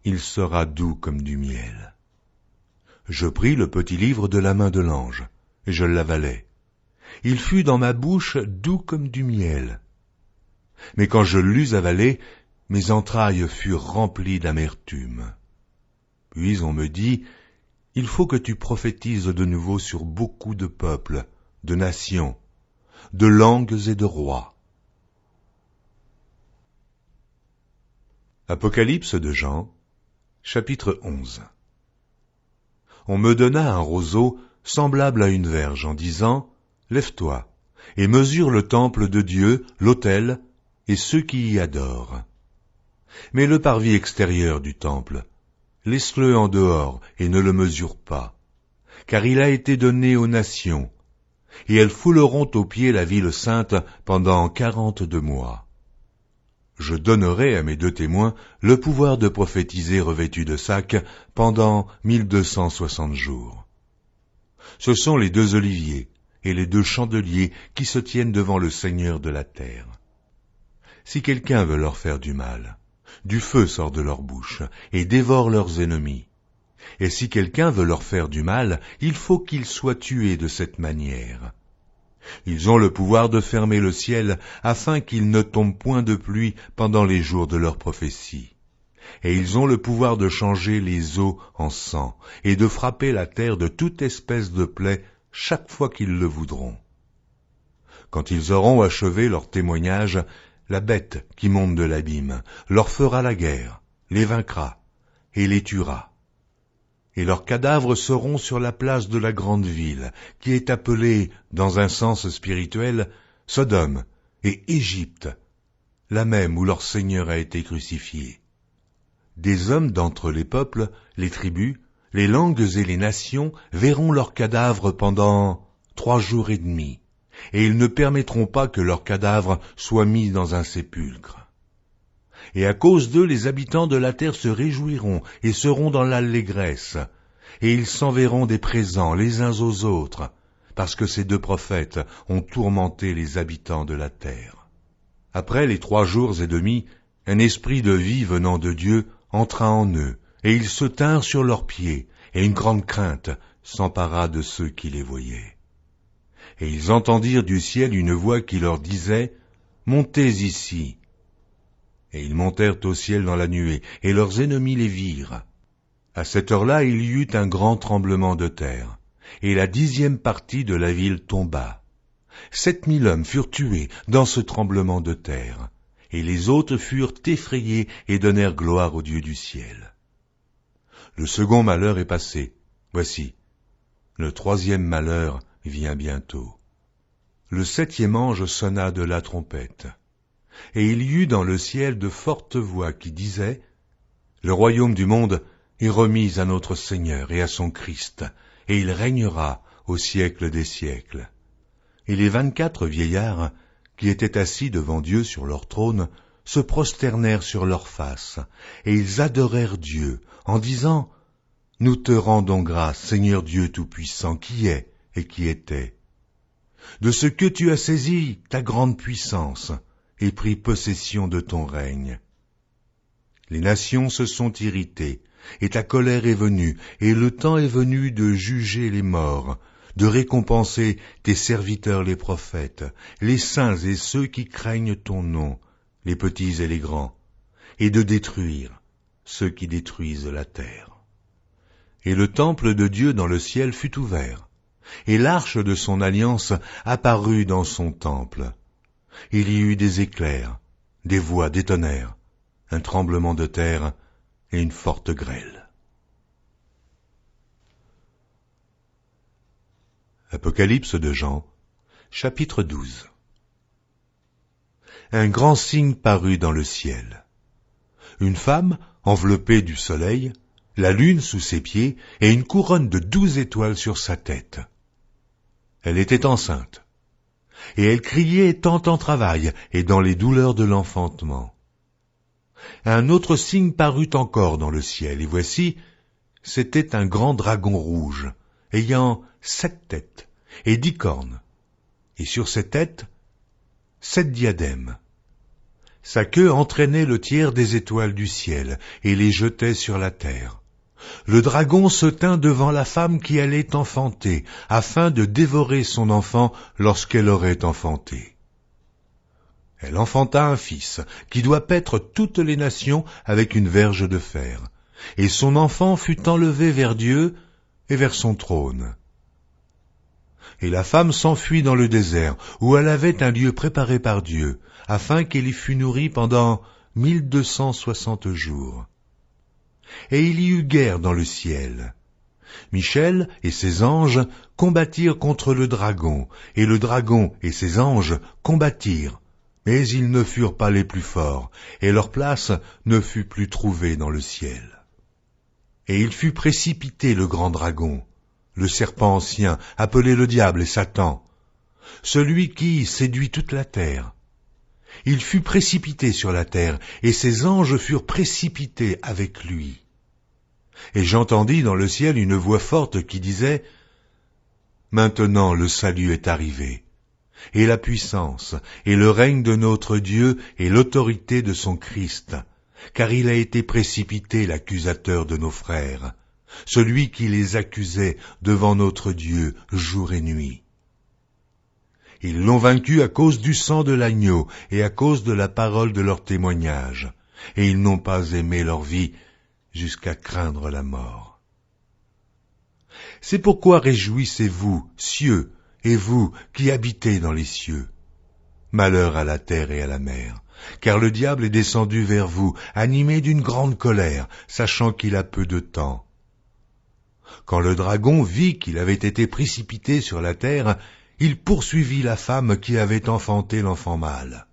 Speaker 1: il sera doux comme du miel. » Je pris le petit livre de la main de l'ange, et je l'avalai. Il fut dans ma bouche doux comme du miel. Mais quand je l'eus avalé, mes entrailles furent remplies d'amertume. Puis on me dit, « Il faut que tu prophétises de nouveau sur beaucoup de peuples, de nations, de langues et de rois. » Apocalypse de Jean, chapitre 11. On me donna un roseau semblable à une verge en disant, « Lève-toi, et mesure le temple de Dieu, l'autel, et ceux qui y adorent. Mais le parvis extérieur du temple, laisse-le en dehors et ne le mesure pas, car il a été donné aux nations, et elles fouleront aux pieds la ville sainte pendant 42 mois. Je donnerai à mes 2 témoins le pouvoir de prophétiser revêtus de sacs pendant 1260 jours. Ce sont les 2 oliviers et les 2 chandeliers qui se tiennent devant le Seigneur de la terre. Si quelqu'un veut leur faire du mal, du feu sort de leur bouche et dévore leurs ennemis. Et si quelqu'un veut leur faire du mal, il faut qu'ils soient tués de cette manière. Ils ont le pouvoir de fermer le ciel afin qu'il ne tombe point de pluie pendant les jours de leur prophétie. Et ils ont le pouvoir de changer les eaux en sang et de frapper la terre de toute espèce de plaie chaque fois qu'ils le voudront. Quand ils auront achevé leur témoignage, la bête qui monte de l'abîme leur fera la guerre, les vaincra et les tuera. Et leurs cadavres seront sur la place de la grande ville, qui est appelée, dans un sens spirituel, Sodome et Égypte, la même où leur Seigneur a été crucifié. Des hommes d'entre les peuples, les tribus, les langues et les nations verront leurs cadavres pendant 3 jours et demi, et ils ne permettront pas que leurs cadavres soient mis dans un sépulcre. Et à cause d'eux, les habitants de la terre se réjouiront et seront dans l'allégresse, et ils s'enverront des présents les uns aux autres, parce que ces 2 prophètes ont tourmenté les habitants de la terre. Après les 3 jours et demi, un esprit de vie venant de Dieu entra en eux, et ils se tinrent sur leurs pieds, et une grande crainte s'empara de ceux qui les voyaient. Et ils entendirent du ciel une voix qui leur disait « Montez ici !» Et ils montèrent au ciel dans la nuée, et leurs ennemis les virent. À cette heure-là, il y eut un grand tremblement de terre, et la 10e partie de la ville tomba. 7000 hommes furent tués dans ce tremblement de terre, et les autres furent effrayés et donnèrent gloire au Dieu du ciel. Le second malheur est passé. Voici, le 3e malheur vient bientôt. Le 7e ange sonna de la trompette. Et il y eut dans le ciel de fortes voix qui disaient « Le royaume du monde est remis à notre Seigneur et à son Christ, et il régnera au siècle des siècles. » Et les 24 vieillards, qui étaient assis devant Dieu sur leur trône, se prosternèrent sur leurs faces, et ils adorèrent Dieu, en disant « Nous te rendons grâce, Seigneur Dieu Tout-Puissant, qui est et qui était, de ce que tu as saisi ta grande puissance, et pris possession de ton règne. Les nations se sont irritées, et ta colère est venue, et le temps est venu de juger les morts, de récompenser tes serviteurs les prophètes, les saints et ceux qui craignent ton nom, les petits et les grands, et de détruire ceux qui détruisent la terre. Et le temple de Dieu dans le ciel fut ouvert, et l'arche de son alliance apparut dans son temple. Il y eut des éclairs, des voix, des tonnerres, un tremblement de terre et une forte grêle. Apocalypse de Jean, chapitre 12. Un grand signe parut dans le ciel. Une femme, enveloppée du soleil, la lune sous ses pieds et une couronne de 12 étoiles sur sa tête. Elle était enceinte. Et elle criait étant en travail et dans les douleurs de l'enfantement. Un autre signe parut encore dans le ciel, et voici, c'était un grand dragon rouge, ayant 7 têtes et 10 cornes, et sur ses têtes, 7 diadèmes. Sa queue entraînait le tiers des étoiles du ciel et les jetait sur la terre. Le dragon se tint devant la femme qui allait enfanter, afin de dévorer son enfant lorsqu'elle aurait enfanté. Elle enfanta un fils, qui doit paître toutes les nations avec une verge de fer, et son enfant fut enlevé vers Dieu et vers son trône. Et la femme s'enfuit dans le désert, où elle avait un lieu préparé par Dieu, afin qu'elle y fût nourrie pendant 1260 jours. Et il y eut guerre dans le ciel. Michel et ses anges combattirent contre le dragon, et le dragon et ses anges combattirent, mais ils ne furent pas les plus forts, et leur place ne fut plus trouvée dans le ciel. Et il fut précipité le grand dragon, le serpent ancien, appelé le diable et Satan, celui qui séduit toute la terre. Il fut précipité sur la terre, et ses anges furent précipités avec lui. Et j'entendis dans le ciel une voix forte qui disait « Maintenant le salut est arrivé, et la puissance, et le règne de notre Dieu, et l'autorité de son Christ, car il a été précipité l'accusateur de nos frères, celui qui les accusait devant notre Dieu jour et nuit. Ils l'ont vaincu à cause du sang de l'agneau et à cause de la parole de leur témoignage, et ils n'ont pas aimé leur vie jusqu'à craindre la mort. C'est pourquoi réjouissez-vous, cieux, et vous qui habitez dans les cieux. Malheur à la terre et à la mer, car le diable est descendu vers vous, animé d'une grande colère, sachant qu'il a peu de temps. Quand le dragon vit qu'il avait été précipité sur la terre, il poursuivit la femme qui avait enfanté l'enfant mâle.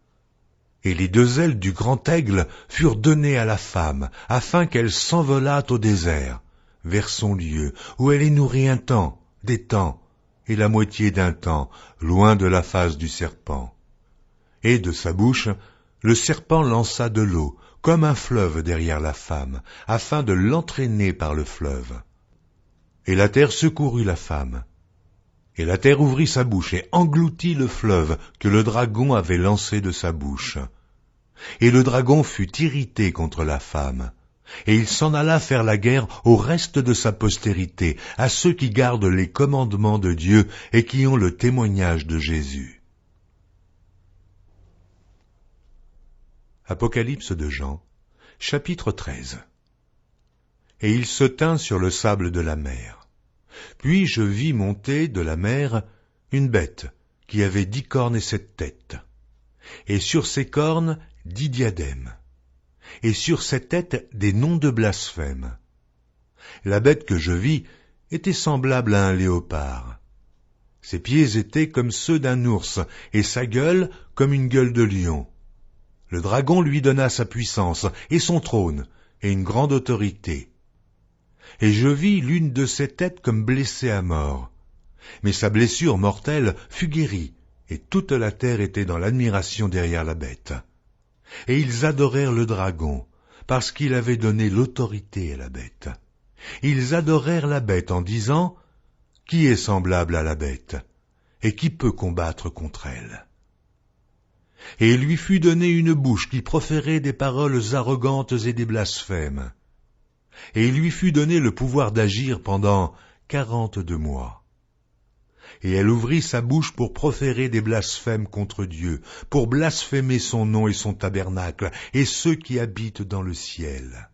Speaker 1: Et les 2 ailes du grand aigle furent données à la femme, afin qu'elle s'envolât au désert, vers son lieu, où elle est nourrie un temps, des temps, et la moitié d'un temps, loin de la face du serpent. Et de sa bouche, le serpent lança de l'eau, comme un fleuve derrière la femme, afin de l'entraîner par le fleuve. Et la terre secourut la femme. Et la terre ouvrit sa bouche et engloutit le fleuve que le dragon avait lancé de sa bouche. Et le dragon fut irrité contre la femme. Et il s'en alla faire la guerre au reste de sa postérité, à ceux qui gardent les commandements de Dieu et qui ont le témoignage de Jésus. Apocalypse de Jean, chapitre 13. Et il se tint sur le sable de la mer. Puis je vis monter de la mer une bête qui avait 10 cornes et 7 têtes, et sur ses cornes 10 diadèmes, et sur ses têtes des noms de blasphème. La bête que je vis était semblable à un léopard. Ses pieds étaient comme ceux d'un ours, et sa gueule comme une gueule de lion. Le dragon lui donna sa puissance, et son trône, et une grande autorité. Et je vis l'une de ses têtes comme blessée à mort. Mais sa blessure mortelle fut guérie, et toute la terre était dans l'admiration derrière la bête. Et ils adorèrent le dragon, parce qu'il avait donné l'autorité à la bête. Ils adorèrent la bête en disant, « Qui est semblable à la bête, et qui peut combattre contre elle ?» Et il lui fut donné une bouche qui proférait des paroles arrogantes et des blasphèmes. Et il lui fut donné le pouvoir d'agir pendant 42 mois. Et elle ouvrit sa bouche pour proférer des blasphèmes contre Dieu, pour blasphémer son nom et son tabernacle, et ceux qui habitent dans le ciel.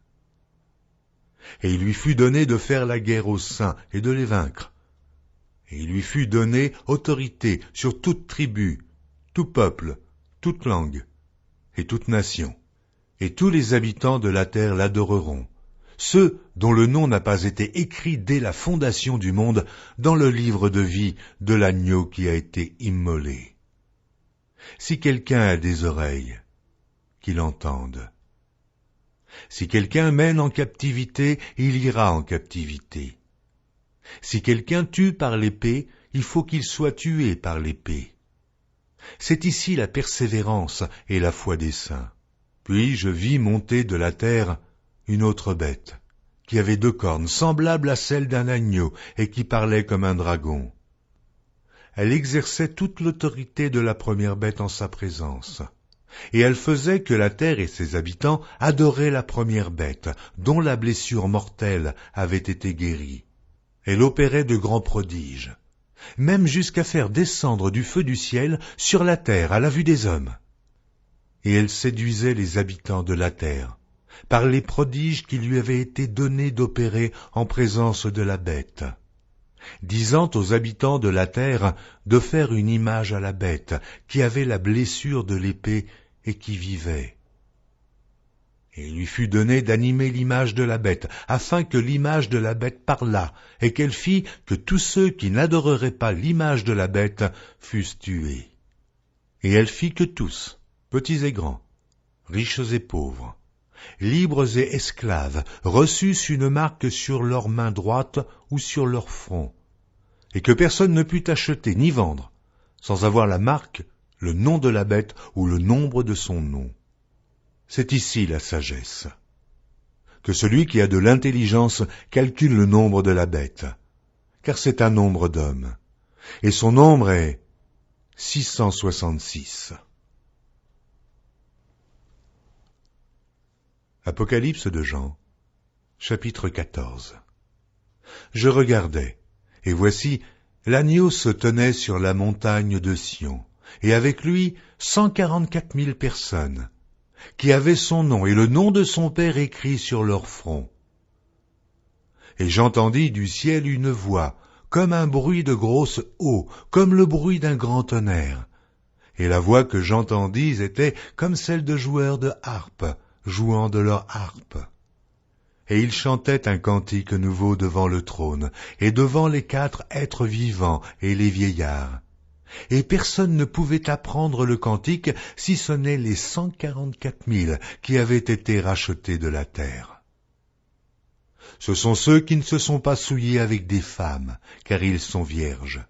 Speaker 1: Et il lui fut donné de faire la guerre aux saints et de les vaincre. Et il lui fut donné autorité sur toute tribu, tout peuple, toute langue et toute nation. Et tous les habitants de la terre l'adoreront, ceux dont le nom n'a pas été écrit dès la fondation du monde dans le livre de vie de l'agneau qui a été immolé. Si quelqu'un a des oreilles, qu'il entende. Si quelqu'un mène en captivité, il ira en captivité. Si quelqu'un tue par l'épée, il faut qu'il soit tué par l'épée. C'est ici la persévérance et la foi des saints. Puis je vis monter de la terre une autre bête, qui avait 2 cornes, semblables à celles d'un agneau, et qui parlait comme un dragon. Elle exerçait toute l'autorité de la première bête en sa présence, et elle faisait que la terre et ses habitants adoraient la première bête, dont la blessure mortelle avait été guérie. Elle opérait de grands prodiges, même jusqu'à faire descendre du feu du ciel sur la terre à la vue des hommes. Et elle séduisait les habitants de la terre, par les prodiges qui lui avaient été donnés d'opérer en présence de la bête, disant aux habitants de la terre de faire une image à la bête, qui avait la blessure de l'épée et qui vivait. Et il lui fut donné d'animer l'image de la bête, afin que l'image de la bête parlât, et qu'elle fît que tous ceux qui n'adoreraient pas l'image de la bête fussent tués. Et elle fit que tous, petits et grands, riches et pauvres, libres et esclaves, reçussent une marque sur leur main droite ou sur leur front, et que personne ne put acheter ni vendre, sans avoir la marque, le nom de la bête ou le nombre de son nom. C'est ici la sagesse. Que celui qui a de l'intelligence calcule le nombre de la bête, car c'est un nombre d'hommes, et son nombre est 666. Apocalypse de Jean, chapitre 14. Je regardais, et voici, l'agneau se tenait sur la montagne de Sion, et avec lui 144 000 personnes, qui avaient son nom et le nom de son Père écrit sur leur front. Et j'entendis du ciel une voix, comme un bruit de grosse eau, comme le bruit d'un grand tonnerre. Et la voix que j'entendis était comme celle de joueurs de harpe, jouant de leur harpe. Et ils chantaient un cantique nouveau devant le trône, et devant les 4 êtres vivants et les vieillards. Et personne ne pouvait apprendre le cantique, si ce n'est les 144 000 qui avaient été rachetés de la terre. Ce sont ceux qui ne se sont pas souillés avec des femmes, car ils sont vierges.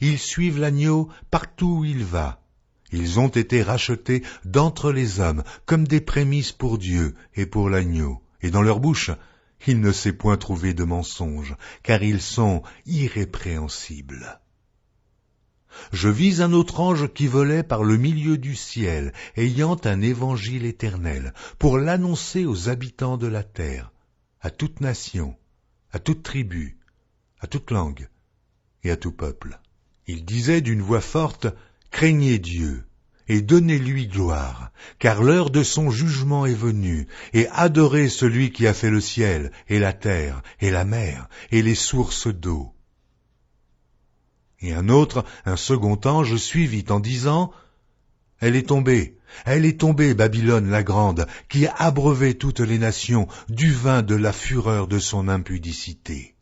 Speaker 1: Ils suivent l'agneau partout où il va. Ils ont été rachetés d'entre les hommes, comme des prémices pour Dieu et pour l'agneau. Et dans leur bouche, il ne s'est point trouvé de mensonge, car ils sont irrépréhensibles. Je vis un autre ange qui volait par le milieu du ciel, ayant un évangile éternel, pour l'annoncer aux habitants de la terre, à toute nation, à toute tribu, à toute langue et à tout peuple. Il disait d'une voix forte, « Craignez Dieu, et donnez-lui gloire, car l'heure de son jugement est venue, et adorez celui qui a fait le ciel, et la terre, et la mer, et les sources d'eau. » Et un autre, un second ange, suivit en disant, « Elle est tombée, Babylone la grande, qui a abreuvé toutes les nations du vin de la fureur de son impudicité. »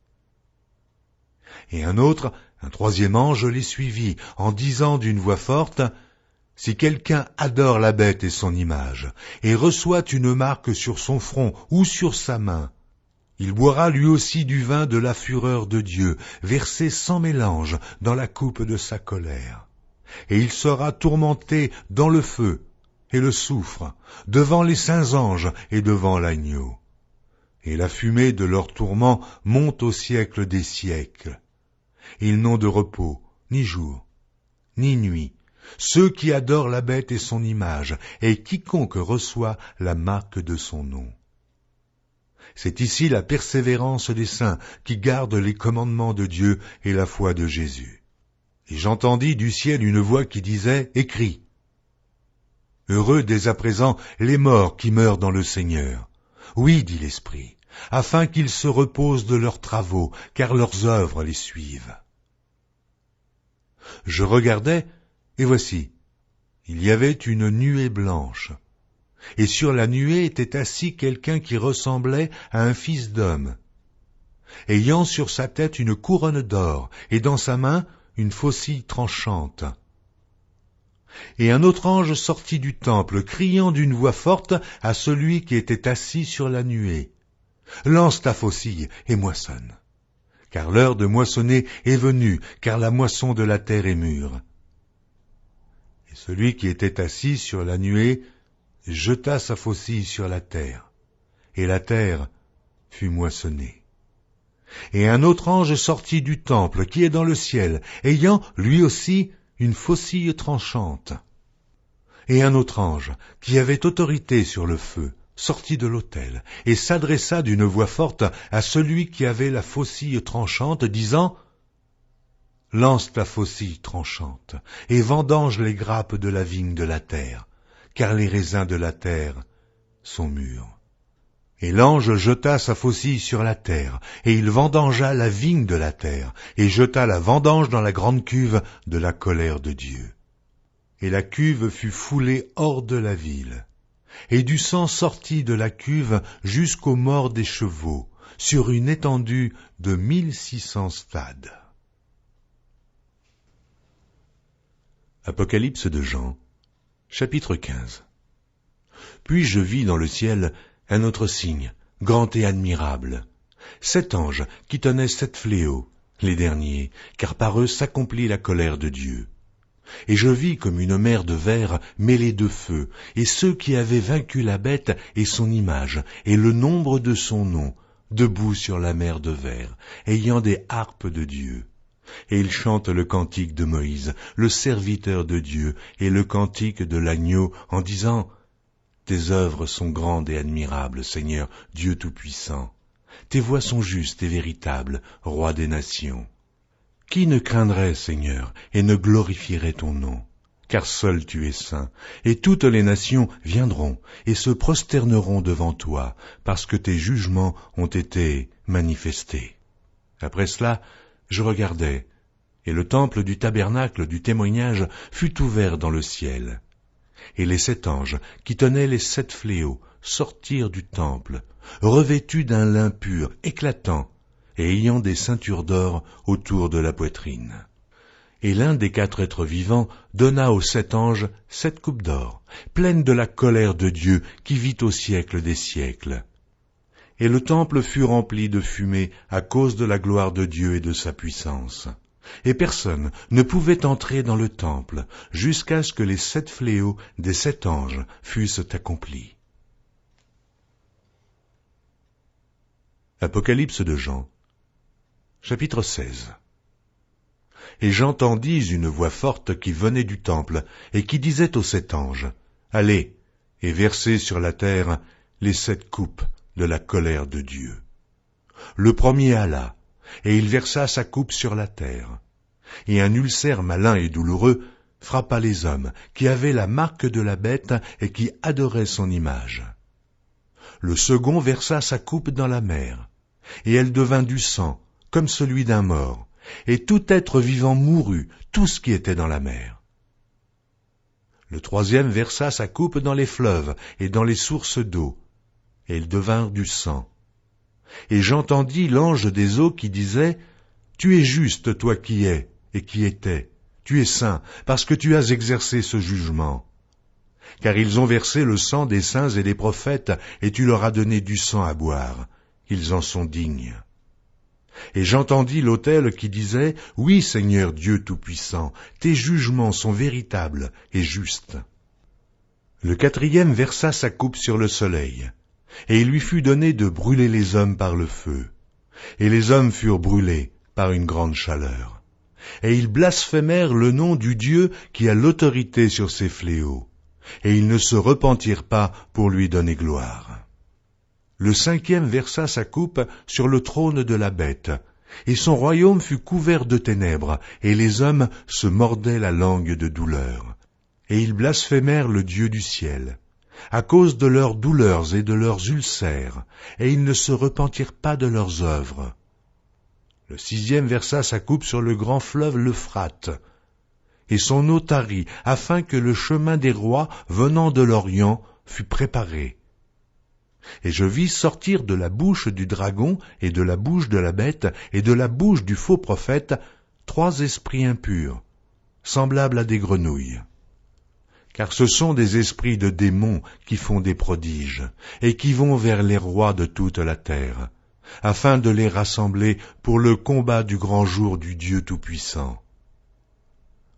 Speaker 1: Et un autre, un troisième ange, les suivit, en disant d'une voix forte, « Si quelqu'un adore la bête et son image, et reçoit une marque sur son front ou sur sa main, il boira lui aussi du vin de la fureur de Dieu, versé sans mélange dans la coupe de sa colère. Et il sera tourmenté dans le feu et le soufre, devant les saints anges et devant l'agneau. Et la fumée de leur tourment monte au siècle des siècles. Ils n'ont de repos, ni jour, ni nuit, ceux qui adorent la bête et son image, et quiconque reçoit la marque de son nom. C'est ici la persévérance des saints qui gardent les commandements de Dieu et la foi de Jésus. Et j'entendis du ciel une voix qui disait, « Écris. Heureux dès à présent les morts qui meurent dans le Seigneur. Oui, dit l'Esprit, afin qu'ils se reposent de leurs travaux, car leurs œuvres les suivent. » Je regardais, et voici, il y avait une nuée blanche. Et sur la nuée était assis quelqu'un qui ressemblait à un fils d'homme, ayant sur sa tête une couronne d'or, et dans sa main une faucille tranchante. Et un autre ange sortit du temple, criant d'une voix forte à celui qui était assis sur la nuée, « Lance ta faucille et moissonne, car l'heure de moissonner est venue, car la moisson de la terre est mûre. » Et celui qui était assis sur la nuée jeta sa faucille sur la terre, et la terre fut moissonnée. Et un autre ange sortit du temple qui est dans le ciel, ayant lui aussi une faucille tranchante. Et un autre ange, qui avait autorité sur le feu, sortit de l'autel, et s'adressa d'une voix forte à celui qui avait la faucille tranchante, disant, « Lance ta faucille tranchante, et vendange les grappes de la vigne de la terre, car les raisins de la terre sont mûrs. » Et l'ange jeta sa faucille sur la terre, et il vendangea la vigne de la terre, et jeta la vendange dans la grande cuve de la colère de Dieu. Et la cuve fut foulée hors de la ville, et du sang sortit de la cuve jusqu'aux morts des chevaux, sur une étendue de 1600 stades. Apocalypse de Jean, chapitre 15. Puis je vis dans le ciel un autre signe, grand et admirable, 7 anges qui tenaient 7 fléaux, les derniers, car par eux s'accomplit la colère de Dieu. Et je vis comme une mer de verre mêlée de feu, et ceux qui avaient vaincu la bête et son image, et le nombre de son nom, debout sur la mer de verre, ayant des harpes de Dieu. Et ils chantent le cantique de Moïse, le serviteur de Dieu, et le cantique de l'agneau, en disant « Tes œuvres sont grandes et admirables, Seigneur, Dieu Tout-Puissant. Tes voies sont justes et véritables, Roi des nations. Qui ne craindrait, Seigneur, et ne glorifierait ton nom? Car seul tu es saint, et toutes les nations viendront et se prosterneront devant toi, parce que tes jugements ont été manifestés. » Après cela, je regardai, et le temple du tabernacle du témoignage fut ouvert dans le ciel. Et les 7 anges, qui tenaient les 7 fléaux, sortirent du temple, revêtus d'un lin pur, éclatant, et ayant des ceintures d'or autour de la poitrine. Et l'un des 4 êtres vivants donna aux 7 anges 7 coupes d'or, pleines de la colère de Dieu qui vit au siècle des siècles. Et le temple fut rempli de fumée à cause de la gloire de Dieu et de sa puissance. Et personne ne pouvait entrer dans le temple jusqu'à ce que les 7 fléaux des 7 anges fussent accomplis. Apocalypse de Jean, chapitre 16. Et j'entendis une voix forte qui venait du temple et qui disait aux 7 anges, « Allez, et versez sur la terre les 7 coupes de la colère de Dieu. » Le premier alla, et il versa sa coupe sur la terre. Et un ulcère malin et douloureux frappa les hommes qui avaient la marque de la bête et qui adoraient son image. Le second versa sa coupe dans la mer, et elle devint du sang, comme celui d'un mort, et tout être vivant mourut, tout ce qui était dans la mer. Le troisième versa sa coupe dans les fleuves et dans les sources d'eau, et ils devinrent du sang. Et j'entendis l'ange des eaux qui disait, « Tu es juste, toi qui es et qui étais, tu es saint, parce que tu as exercé ce jugement. Car ils ont versé le sang des saints et des prophètes, et tu leur as donné du sang à boire. Ils en sont dignes. » Et j'entendis l'autel qui disait, « Oui, Seigneur Dieu Tout-Puissant, tes jugements sont véritables et justes. » Le quatrième versa sa coupe sur le soleil, et il lui fut donné de brûler les hommes par le feu. Et les hommes furent brûlés par une grande chaleur. Et ils blasphémèrent le nom du Dieu qui a l'autorité sur ces fléaux, et ils ne se repentirent pas pour lui donner gloire. Le cinquième versa sa coupe sur le trône de la bête, et son royaume fut couvert de ténèbres, et les hommes se mordaient la langue de douleur. Et ils blasphémèrent le Dieu du ciel, à cause de leurs douleurs et de leurs ulcères, et ils ne se repentirent pas de leurs œuvres. Le sixième versa sa coupe sur le grand fleuve l'Euphrate, et son eau tarit, afin que le chemin des rois venant de l'Orient fût préparé. Et je vis sortir de la bouche du dragon et de la bouche de la bête et de la bouche du faux prophète 3 esprits impurs, semblables à des grenouilles. Car ce sont des esprits de démons qui font des prodiges et qui vont vers les rois de toute la terre, afin de les rassembler pour le combat du grand jour du Dieu Tout-Puissant.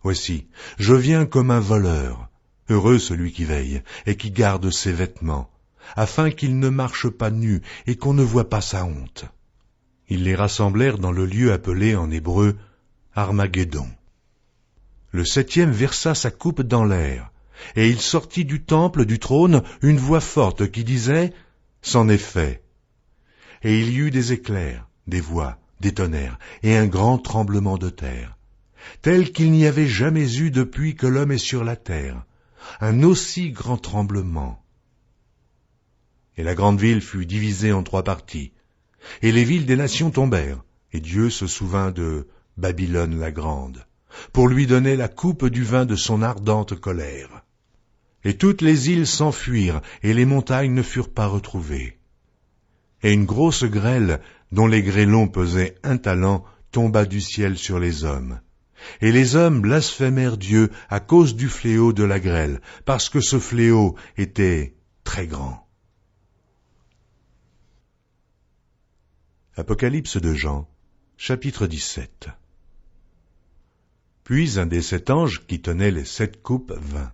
Speaker 1: Voici, je viens comme un voleur, heureux celui qui veille et qui garde ses vêtements, afin qu'il ne marche pas nu et qu'on ne voie pas sa honte. Ils les rassemblèrent dans le lieu appelé en hébreu Armageddon. Le septième versa sa coupe dans l'air, et il sortit du temple du trône une voix forte qui disait « C'en est fait ». Et il y eut des éclairs, des voix, des tonnerres, et un grand tremblement de terre, tel qu'il n'y avait jamais eu depuis que l'homme est sur la terre, un aussi grand tremblement. Et la grande ville fut divisée en 3 parties, et les villes des nations tombèrent, et Dieu se souvint de Babylone la grande, pour lui donner la coupe du vin de son ardente colère. Et toutes les îles s'enfuirent, et les montagnes ne furent pas retrouvées. Et une grosse grêle, dont les grêlons pesaient 1 talent, tomba du ciel sur les hommes. Et les hommes blasphémèrent Dieu à cause du fléau de la grêle, parce que ce fléau était très grand. Apocalypse de Jean, chapitre 17. Puis un des 7 anges qui tenait les 7 coupes vint,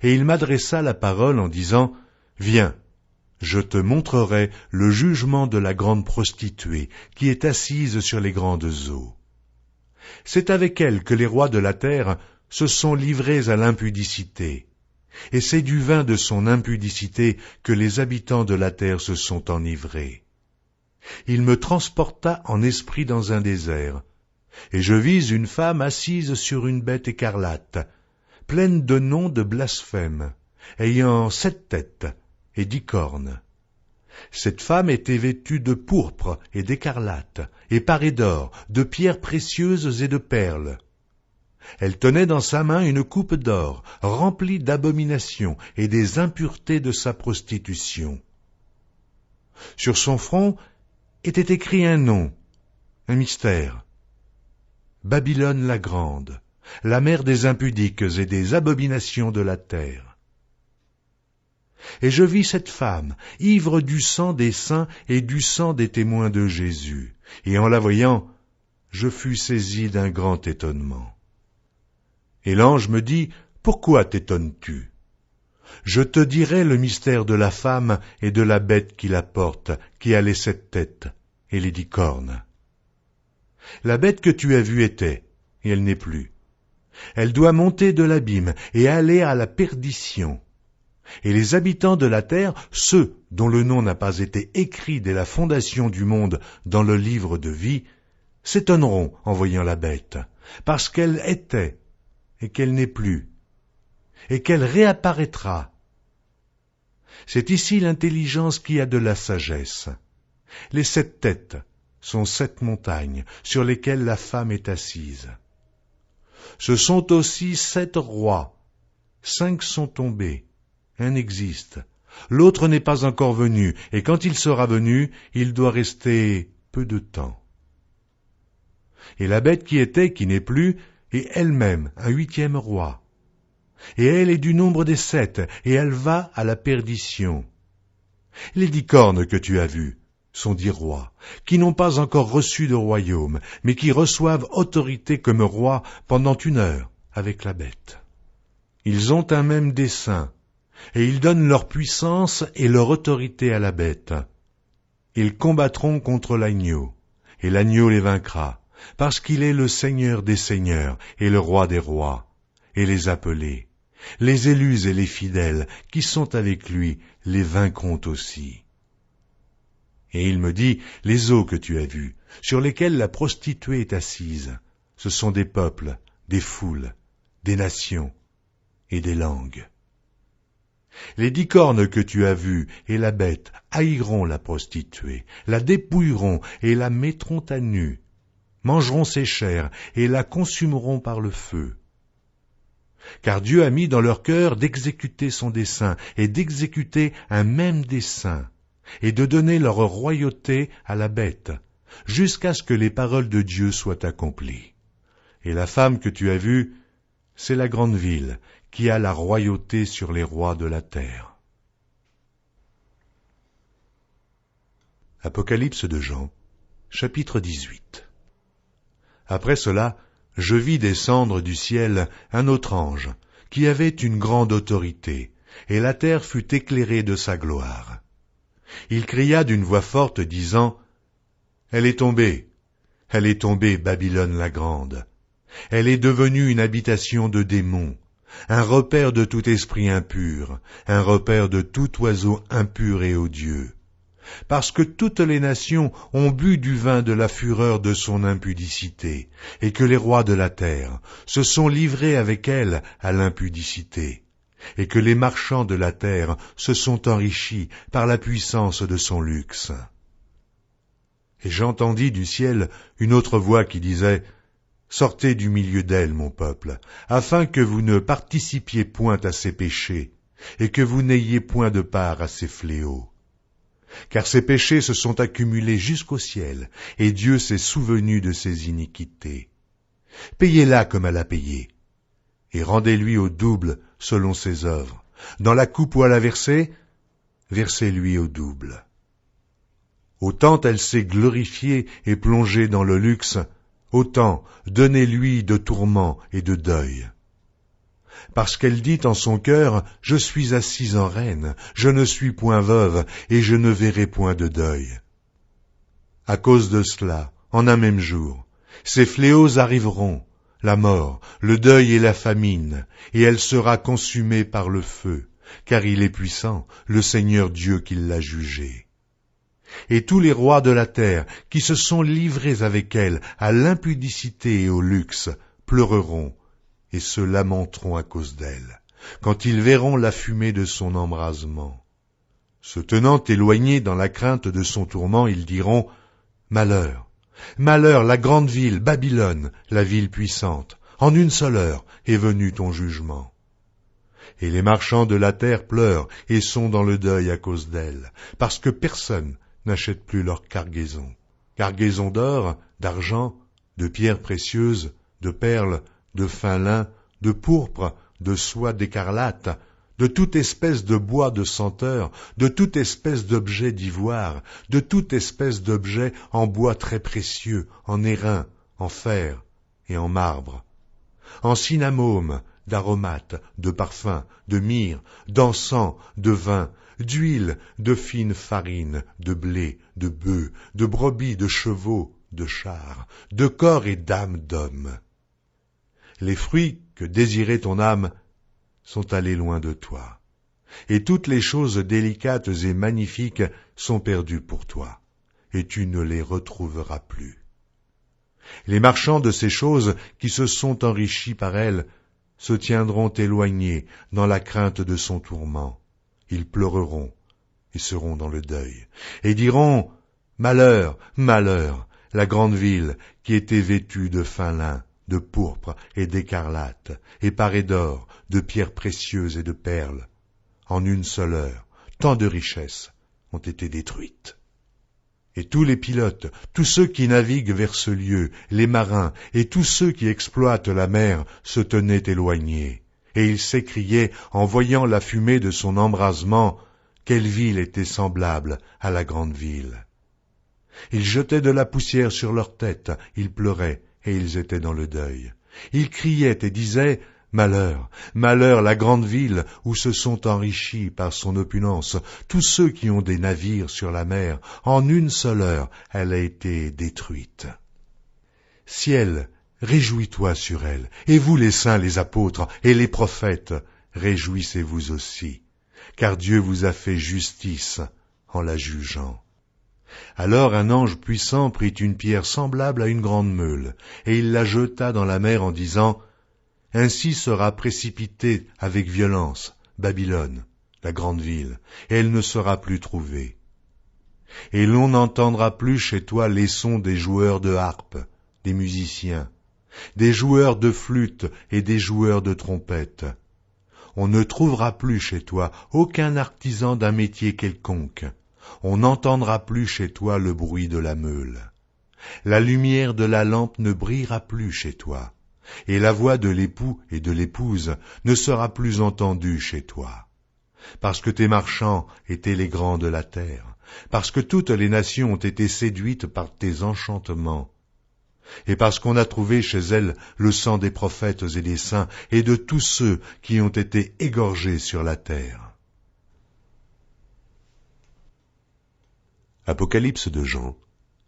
Speaker 1: et il m'adressa la parole en disant, « Viens, je te montrerai le jugement de la grande prostituée qui est assise sur les grandes eaux. C'est avec elle que les rois de la terre se sont livrés à l'impudicité, et c'est du vin de son impudicité que les habitants de la terre se sont enivrés. Il me transporta en esprit dans un désert, et je vis une femme assise sur une bête écarlate, pleine de noms de blasphème, ayant 7 têtes et 10 cornes. Cette femme était vêtue de pourpre et d'écarlate, et parée d'or, de pierres précieuses et de perles. Elle tenait dans sa main une coupe d'or, remplie d'abominations et des impuretés de sa prostitution. Sur son front était écrit un nom, un mystère. Babylone la grande, la mère des impudiques et des abominations de la terre. Et je vis cette femme, ivre du sang des saints et du sang des témoins de Jésus, et en la voyant, je fus saisi d'un grand étonnement. Et l'ange me dit, « Pourquoi t'étonnes-tu ? Je te dirai le mystère de la femme et de la bête qui la porte, qui a les 7 têtes et les 10 cornes. La bête que tu as vue était, et elle n'est plus. Elle doit monter de l'abîme et aller à la perdition. Et les habitants de la terre, ceux dont le nom n'a pas été écrit dès la fondation du monde dans le livre de vie, s'étonneront en voyant la bête, parce qu'elle était, et qu'elle n'est plus, et qu'elle réapparaîtra. C'est ici l'intelligence qui a de la sagesse. Les 7 têtes sont 7 montagnes sur lesquelles la femme est assise. Ce sont aussi 7 rois, 5 sont tombés, un existe, l'autre n'est pas encore venu, et quand il sera venu, il doit rester peu de temps. Et la bête qui était, qui n'est plus, est elle-même un 8e roi. Et elle est du nombre des 7, et elle va à la perdition. Les 10 cornes que tu as vues sont 10 rois, qui n'ont pas encore reçu de royaume, mais qui reçoivent autorité comme rois pendant 1 heure avec la bête. Ils ont un même dessein, et ils donnent leur puissance et leur autorité à la bête. Ils combattront contre l'agneau, et l'agneau les vaincra, parce qu'il est le Seigneur des seigneurs et le Roi des rois, et les appelés, les élus et les fidèles qui sont avec lui les vaincront aussi. Et il me dit, les eaux que tu as vues, sur lesquelles la prostituée est assise, ce sont des peuples, des foules, des nations et des langues. Les 10 cornes que tu as vues et la bête haïront la prostituée, la dépouilleront et la mettront à nu, mangeront ses chairs et la consumeront par le feu. Car Dieu a mis dans leur cœur d'exécuter son dessein et d'exécuter un même dessein, et de donner leur royauté à la bête, jusqu'à ce que les paroles de Dieu soient accomplies. Et la femme que tu as vue, c'est la grande ville, qui a la royauté sur les rois de la terre. Apocalypse de Jean, chapitre 18. Après cela, je vis descendre du ciel un autre ange, qui avait une grande autorité, et la terre fut éclairée de sa gloire. Il cria d'une voix forte, disant, « Elle est tombée, Babylone la grande. Elle est devenue une habitation de démons, un repère de tout esprit impur, un repère de tout oiseau impur et odieux. Parce que toutes les nations ont bu du vin de la fureur de son impudicité, et que les rois de la terre se sont livrés avec elle à l'impudicité, et que les marchands de la terre se sont enrichis par la puissance de son luxe. » Et j'entendis du ciel une autre voix qui disait, « Sortez du milieu d'elle, mon peuple, afin que vous ne participiez point à ses péchés, et que vous n'ayez point de part à ses fléaux. Car ses péchés se sont accumulés jusqu'au ciel, et Dieu s'est souvenu de ses iniquités. Payez-la comme elle a payé, et rendez-lui au double selon ses œuvres. Dans la coupe où elle a versé, versez-lui au double. Autant elle s'est glorifiée et plongée dans le luxe, autant donnez-lui de tourments et de deuil. Parce qu'elle dit en son cœur, « Je suis assise en reine, je ne suis point veuve, et je ne verrai point de deuil. » À cause de cela, en un même jour, Ces fléaux arriveront, la mort, le deuil et la famine, et elle sera consumée par le feu, car il est puissant, le Seigneur Dieu qui l'a jugé. Et tous les rois de la terre, qui se sont livrés avec elle à l'impudicité et au luxe, pleureront et se lamenteront à cause d'elle, quand ils verront la fumée de son embrasement. Se tenant éloignés dans la crainte de son tourment, ils diront « Malheur, malheur, la grande ville, Babylone, la ville puissante, en une seule heure est venu ton jugement. » Et les marchands de la terre pleurent et sont dans le deuil à cause d'elle, parce que personne n'achète plus leur cargaison d'or, d'argent, de pierres précieuses, de perles, de fin lin, de pourpre, de soie d'écarlate, de toute espèce de bois de senteur, de toute espèce d'objet d'ivoire, de toute espèce d'objet en bois très précieux, en airain, en fer et en marbre, en cinnamome, d'aromates, de parfums, de myrrhe, d'encens, de vin, d'huile, de fine farine, de blé, de bœufs, de brebis, de chevaux, de chars, de corps et d'âmes d'hommes. Les fruits que désirait ton âme sont allés loin de toi, et toutes les choses délicates et magnifiques sont perdues pour toi, et tu ne les retrouveras plus. Les marchands de ces choses qui se sont enrichis par elles se tiendront éloignés dans la crainte de son tourment. Ils pleureront et seront dans le deuil, et diront « Malheur, malheur, la grande ville qui était vêtue de fin lin, de pourpre et d'écarlate, et parée d'or, de pierres précieuses et de perles. En une seule heure, tant de richesses ont été détruites. » Et tous les pilotes, tous ceux qui naviguent vers ce lieu, les marins et tous ceux qui exploitent la mer se tenaient éloignés, et ils s'écriaient en voyant la fumée de son embrasement, quelle ville était semblable à la grande ville. Ils jetaient de la poussière sur leurs têtes, ils pleuraient, et ils étaient dans le deuil. Ils criaient et disaient « Malheur, malheur, la grande ville où se sont enrichis par son opulence tous ceux qui ont des navires sur la mer, en une seule heure elle a été détruite. » Ciel, réjouis-toi sur elle, et vous les saints, les apôtres et les prophètes, réjouissez-vous aussi, car Dieu vous a fait justice en la jugeant. Alors un ange puissant prit une pierre semblable à une grande meule, et il la jeta dans la mer en disant « Ainsi sera précipitée avec violence Babylone, la grande ville, et elle ne sera plus trouvée. Et l'on n'entendra plus chez toi les sons des joueurs de harpe, des musiciens, des joueurs de flûte et des joueurs de trompette. On ne trouvera plus chez toi aucun artisan d'un métier quelconque. On n'entendra plus chez toi le bruit de la meule. La lumière de la lampe ne brillera plus chez toi, et la voix de l'époux et de l'épouse ne sera plus entendue chez toi. Parce que tes marchands étaient les grands de la terre, parce que toutes les nations ont été séduites par tes enchantements, et parce qu'on a trouvé chez elles le sang des prophètes et des saints et de tous ceux qui ont été égorgés sur la terre. Apocalypse de Jean,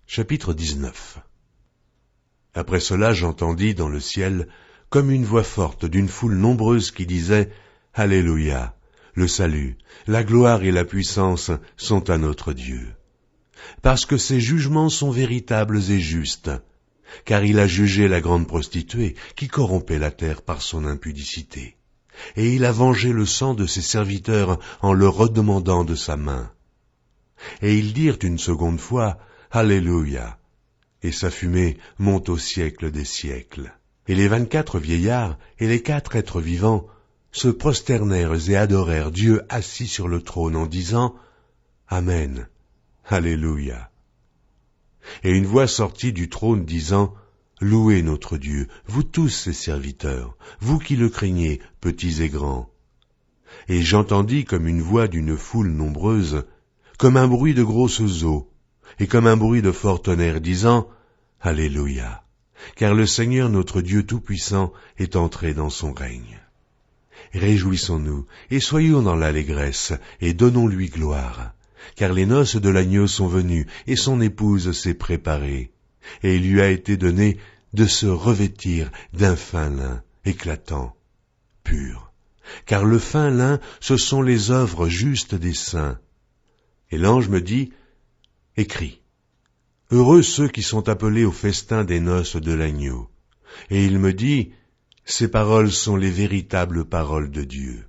Speaker 1: chapitre 19. Après cela, j'entendis dans le ciel comme une voix forte d'une foule nombreuse qui disait « Alléluia, le salut, la gloire et la puissance sont à notre Dieu. Parce que ses jugements sont véritables et justes, car il a jugé la grande prostituée qui corrompait la terre par son impudicité. Et il a vengé le sang de ses serviteurs en le redemandant de sa main. Et ils dirent une seconde fois, Alléluia, et sa fumée monte au siècle des siècles. Et les 24 vieillards et les 4 êtres vivants se prosternèrent et adorèrent Dieu assis sur le trône en disant, Amen, Alléluia. Et une voix sortit du trône disant, Louez notre Dieu, vous tous ses serviteurs, vous qui le craignez, petits et grands. Et j'entendis comme une voix d'une foule nombreuse, comme un bruit de grosses eaux, et comme un bruit de fort tonnerre, disant, Alléluia, car le Seigneur notre Dieu Tout-Puissant est entré dans son règne. Réjouissons-nous, et soyons dans l'allégresse, et donnons-lui gloire, car les noces de l'agneau sont venues, et son épouse s'est préparée, et il lui a été donné de se revêtir d'un fin lin, éclatant, pur. Car le fin lin, ce sont les œuvres justes des saints. Et l'ange me dit, écris, heureux ceux qui sont appelés au festin des noces de l'agneau. Et il me dit, ces paroles sont les véritables paroles de Dieu.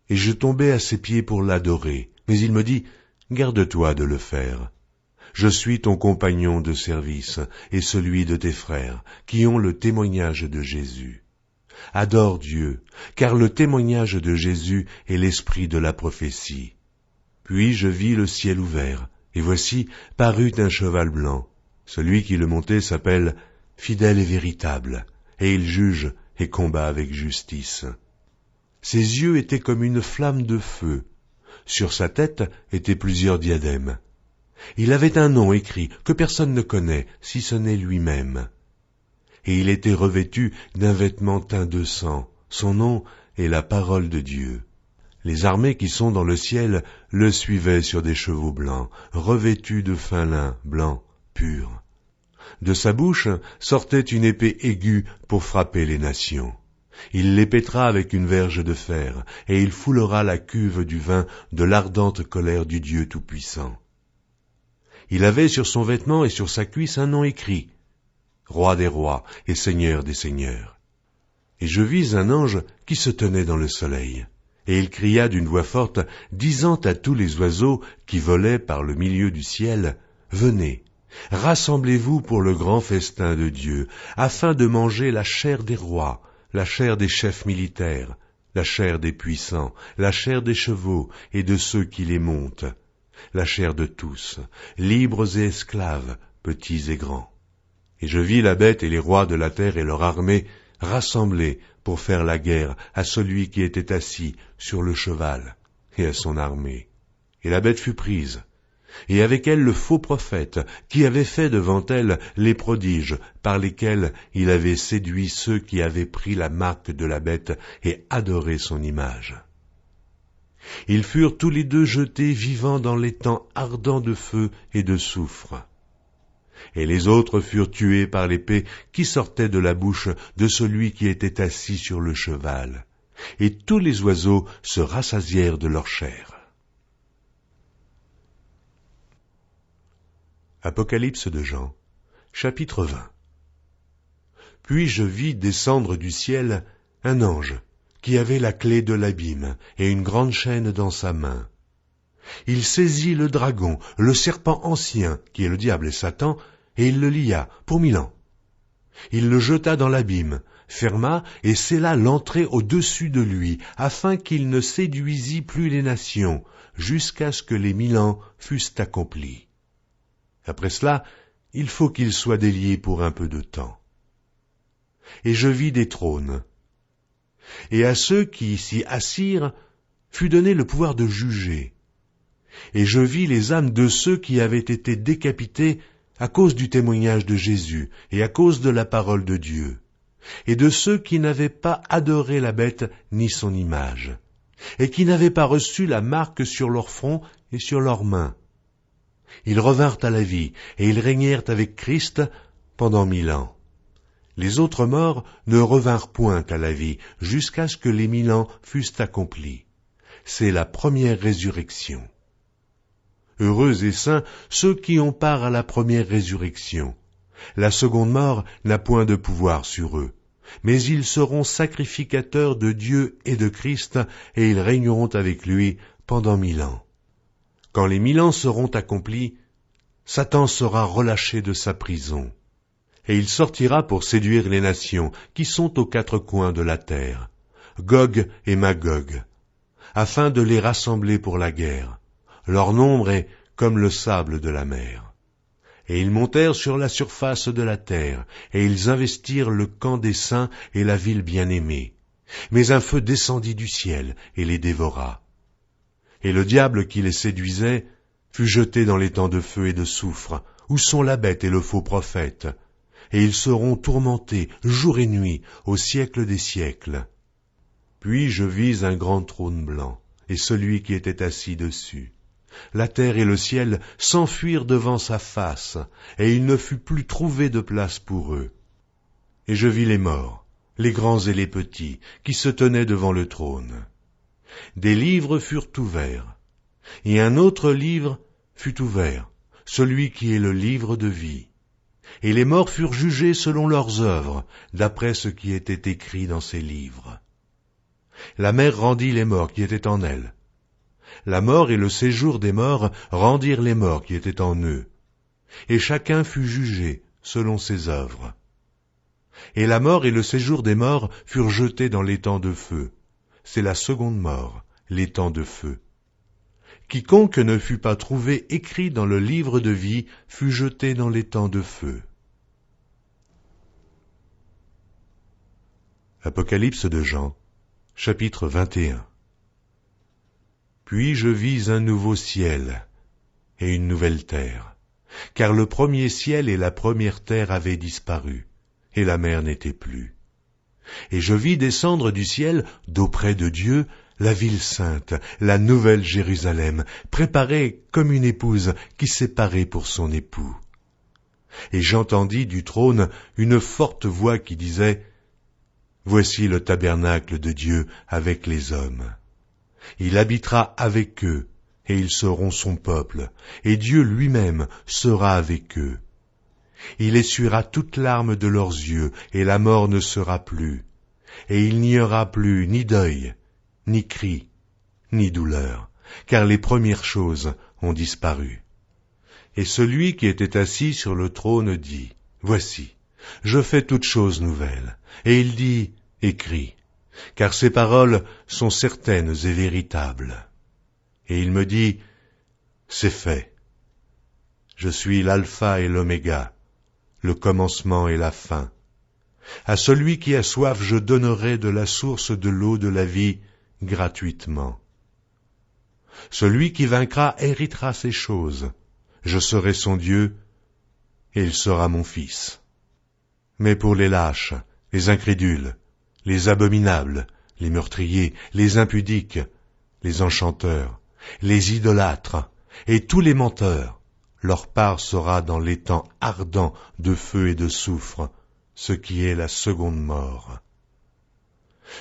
Speaker 1: Et je tombai à ses pieds pour l'adorer, mais il me dit, garde-toi de le faire. Je suis ton compagnon de service et celui de tes frères, qui ont le témoignage de Jésus. Adore Dieu, car le témoignage de Jésus est l'esprit de la prophétie. Puis je vis le ciel ouvert, et voici parut un cheval blanc. Celui qui le montait s'appelle Fidèle et véritable, et il juge et combat avec justice. Ses yeux étaient comme une flamme de feu. Sur sa tête étaient plusieurs diadèmes. Il avait un nom écrit que personne ne connaît, si ce n'est lui-même. Et il était revêtu d'un vêtement teint de sang. Son nom est la parole de Dieu. Les armées qui sont dans le ciel le suivaient sur des chevaux blancs, revêtus de fin lin blanc, pur. De sa bouche sortait une épée aiguë pour frapper les nations. Il les pètera avec une verge de fer, et il foulera la cuve du vin de l'ardente colère du Dieu Tout-Puissant. Il avait sur son vêtement et sur sa cuisse un nom écrit, Roi des rois et Seigneur des seigneurs. Et je vis un ange qui se tenait dans le soleil, et il cria d'une voix forte, disant à tous les oiseaux qui volaient par le milieu du ciel, venez, rassemblez-vous pour le grand festin de Dieu, afin de manger la chair des rois, la chair des chefs militaires, la chair des puissants, la chair des chevaux et de ceux qui les montent, la chair de tous, libres et esclaves, petits et grands. Et je vis la bête et les rois de la terre et leur armée rassemblés pour faire la guerre à celui qui était assis sur le cheval et à son armée. Et la bête fut prise, et avec elle le faux prophète qui avait fait devant elle les prodiges par lesquels il avait séduit ceux qui avaient pris la marque de la bête et adoré son image. Ils furent tous les deux jetés vivants dans l'étang ardent de feu et de soufre. Et les autres furent tués par l'épée qui sortait de la bouche de celui qui était assis sur le cheval. Et tous les oiseaux se rassasièrent de leur chair. Apocalypse de Jean, chapitre 20. Puis je vis descendre du ciel un ange qui avait la clé de l'abîme et une grande chaîne dans sa main. Il saisit le dragon, le serpent ancien, qui est le diable et Satan, et il le lia pour 1000 ans. Il le jeta dans l'abîme, ferma et scella l'entrée au-dessus de lui, afin qu'il ne séduisît plus les nations, jusqu'à ce que les 1000 ans fussent accomplis. Après cela, il faut qu'il soit délié pour un peu de temps. Et je vis des trônes. Et à ceux qui s'y assirent fut donné le pouvoir de juger. Et je vis les âmes de ceux qui avaient été décapités à cause du témoignage de Jésus et à cause de la parole de Dieu, et de ceux qui n'avaient pas adoré la bête ni son image, et qui n'avaient pas reçu la marque sur leur front et sur leurs mains. Ils revinrent à la vie, et ils régnèrent avec Christ pendant 1000 ans. Les autres morts ne revinrent point à la vie, jusqu'à ce que les 1000 ans fussent accomplis. C'est la première résurrection. Heureux et saints ceux qui ont part à la première résurrection. La seconde mort n'a point de pouvoir sur eux, mais ils seront sacrificateurs de Dieu et de Christ, et ils régneront avec lui pendant 1000 ans. Quand les 1000 ans seront accomplis, Satan sera relâché de sa prison, et il sortira pour séduire les nations qui sont aux 4 coins de la terre, Gog et Magog, afin de les rassembler pour la guerre. Leur nombre est comme le sable de la mer. Et ils montèrent sur la surface de la terre, et ils investirent le camp des saints et la ville bien-aimée. Mais un feu descendit du ciel et les dévora. Et le diable qui les séduisait fut jeté dans l'étang de feu et de soufre, où sont la bête et le faux prophète, et ils seront tourmentés jour et nuit au siècle des siècles. Puis je vis un grand trône blanc, et celui qui était assis dessus. La terre et le ciel s'enfuirent devant sa face, et il ne fut plus trouvé de place pour eux. et je vis les morts, les grands et les petits, qui se tenaient devant le trône. Des livres furent ouverts, et un autre livre fut ouvert, celui qui est le livre de vie. Et les morts furent jugés selon leurs œuvres, d'après ce qui était écrit dans ces livres. La mer rendit les morts qui étaient en elle. La mort et le séjour des morts rendirent les morts qui étaient en eux. Et chacun fut jugé selon ses œuvres. Et la mort et le séjour des morts furent jetés dans l'étang de feu. C'est la seconde mort, l'étang de feu. Quiconque ne fut pas trouvé écrit dans le livre de vie fut jeté dans l'étang de feu. Apocalypse de Jean, chapitre 21. Puis je vis un nouveau ciel et une nouvelle terre, car le premier ciel et la première terre avaient disparu, et la mer n'était plus. Et je vis descendre du ciel, d'auprès de Dieu, la ville sainte, la nouvelle Jérusalem, préparée comme une épouse qui s'est parée pour son époux. Et j'entendis du trône une forte voix qui disait « Voici le tabernacle de Dieu avec les hommes. Il habitera avec eux, et ils seront son peuple, et Dieu lui-même sera avec eux. Il essuiera toute larme de leurs yeux, et la mort ne sera plus, et il n'y aura plus ni deuil, ni cri, ni douleur, car les premières choses ont disparu. Et celui qui était assis sur le trône dit, « Voici, je fais toutes choses nouvelles. » Et il dit, « Écris, car ces paroles sont certaines et véritables. » Et il me dit, « C'est fait. Je suis l'alpha et l'oméga, le commencement et la fin. À celui qui a soif, je donnerai de la source de l'eau de la vie gratuitement. Celui qui vaincra héritera ces choses. Je serai son Dieu, et il sera mon fils. Mais pour les lâches, les incrédules, les abominables, les meurtriers, les impudiques, les enchanteurs, les idolâtres et tous les menteurs, leur part sera dans l'étang ardent de feu et de soufre, ce qui est la seconde mort. »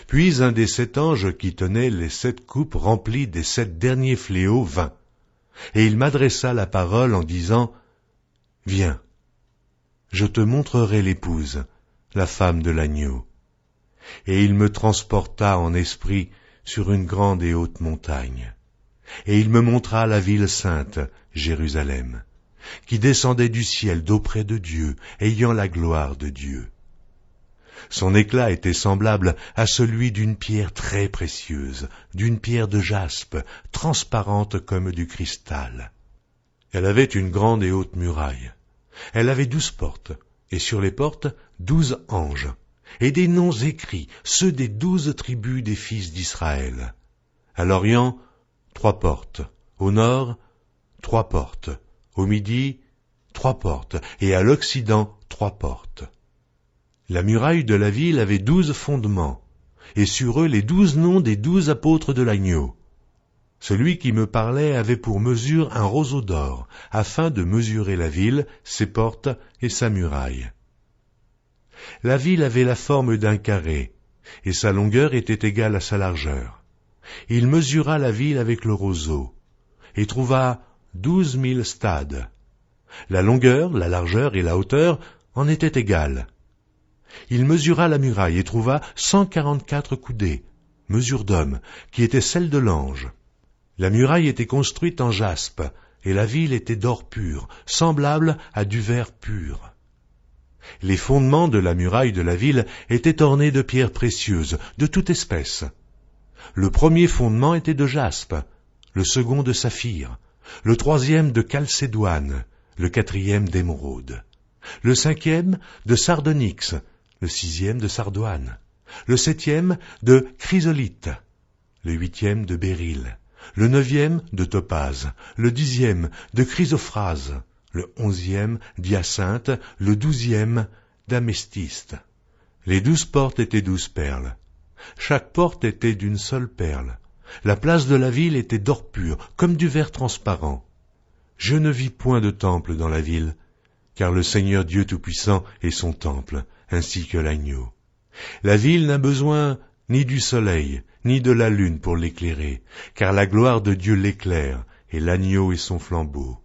Speaker 1: Puis un des 7 anges qui tenaient les 7 coupes remplies des 7 derniers fléaux vint, et il m'adressa la parole en disant, « Viens, je te montrerai l'épouse, la femme de l'agneau. » Et il me transporta en esprit sur une grande et haute montagne. Et il me montra la ville sainte, Jérusalem, qui descendait du ciel d'auprès de Dieu, ayant la gloire de Dieu. Son éclat était semblable à celui d'une pierre très précieuse, d'une pierre de jaspe, transparente comme du cristal. Elle avait une grande et haute muraille. Elle avait 12 portes, et sur les portes 12 anges, et des noms écrits, ceux des 12 tribus des fils d'Israël. À l'Orient, 3 portes, au nord, 3 portes, au midi, 3 portes, et à l'Occident, 3 portes. La muraille de la ville avait 12 fondements, et sur eux les 12 noms des 12 apôtres de l'agneau. Celui qui me parlait avait pour mesure un roseau d'or, afin de mesurer la ville, ses portes et sa muraille. La ville avait la forme d'un carré, et sa longueur était égale à sa largeur. Il mesura la ville avec le roseau, et trouva 12 000 stades. La longueur, la largeur et la hauteur en étaient égales. Il mesura la muraille et trouva 144 coudées, mesure d'homme, qui était celle de l'ange. La muraille était construite en jaspe, et la ville était d'or pur, semblable à du verre pur. Les fondements de la muraille de la ville étaient ornés de pierres précieuses, de toute espèce. Le premier fondement était de jaspe, le second de saphir, le troisième de chalcédoine, le quatrième d'émeraude, le 5e de sardonyx, le 6e de sardoine, le 7e de chrysolite, le 8e de béryl, le 9e de topaze, le 10e de chrysophrase, le 11e d'hyacinthe, le 12e d'améthyste. Les 12 portes étaient 12 perles. Chaque porte était d'une seule perle. La place de la ville était d'or pur, comme du verre transparent. Je ne vis point de temple dans la ville, car le Seigneur Dieu Tout-Puissant est son temple, ainsi que l'agneau. La ville n'a besoin ni du soleil, ni de la lune pour l'éclairer, car la gloire de Dieu l'éclaire, et l'agneau est son flambeau.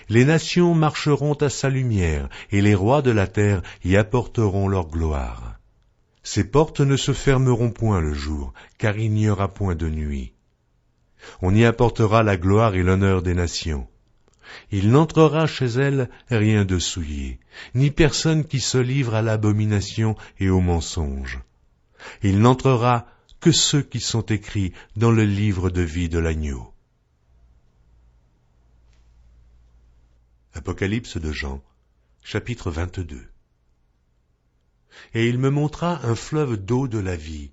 Speaker 1: Les nations marcheront à sa lumière, et les rois de la terre y apporteront leur gloire. Ses portes ne se fermeront point le jour, car il n'y aura point de nuit. On y apportera la gloire et l'honneur des nations. Il n'entrera chez elles rien de souillé, ni personne qui se livre à l'abomination et au mensonge. Il n'entrera que ceux qui sont écrits dans le livre de vie de l'agneau. Apocalypse de Jean, chapitre 22. Et il me montra un fleuve d'eau de la vie,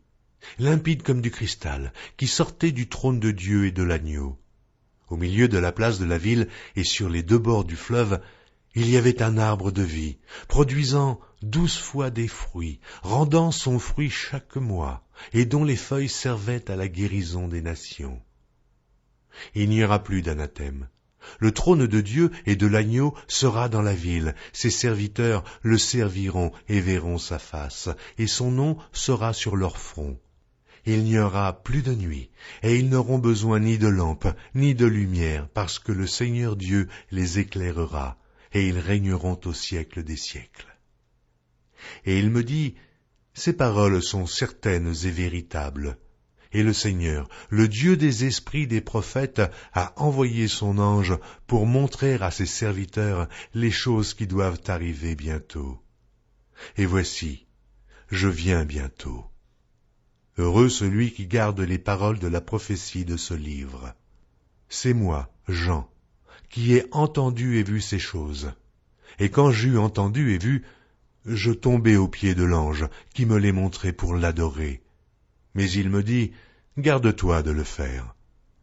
Speaker 1: limpide comme du cristal, qui sortait du trône de Dieu et de l'agneau. Au milieu de la place de la ville et sur les deux bords du fleuve, il y avait un arbre de vie, produisant 12 fois des fruits, rendant son fruit chaque mois, et dont les feuilles servaient à la guérison des nations. Il n'y aura plus d'anathème. Le trône de Dieu et de l'agneau sera dans la ville, ses serviteurs le serviront et verront sa face, et son nom sera sur leur front. Il n'y aura plus de nuit, et ils n'auront besoin ni de lampe, ni de lumière, parce que le Seigneur Dieu les éclairera, et ils régneront au siècle des siècles. Et il me dit, ces paroles sont certaines et véritables. Et le Seigneur, le Dieu des esprits des prophètes, a envoyé son ange pour montrer à ses serviteurs les choses qui doivent arriver bientôt. Et voici, je viens bientôt. Heureux celui qui garde les paroles de la prophétie de ce livre. C'est moi, Jean, qui ai entendu et vu ces choses. Et quand j'eus entendu et vu, je tombai aux pieds de l'ange qui me les montrait pour l'adorer. Mais il me dit, garde-toi de le faire.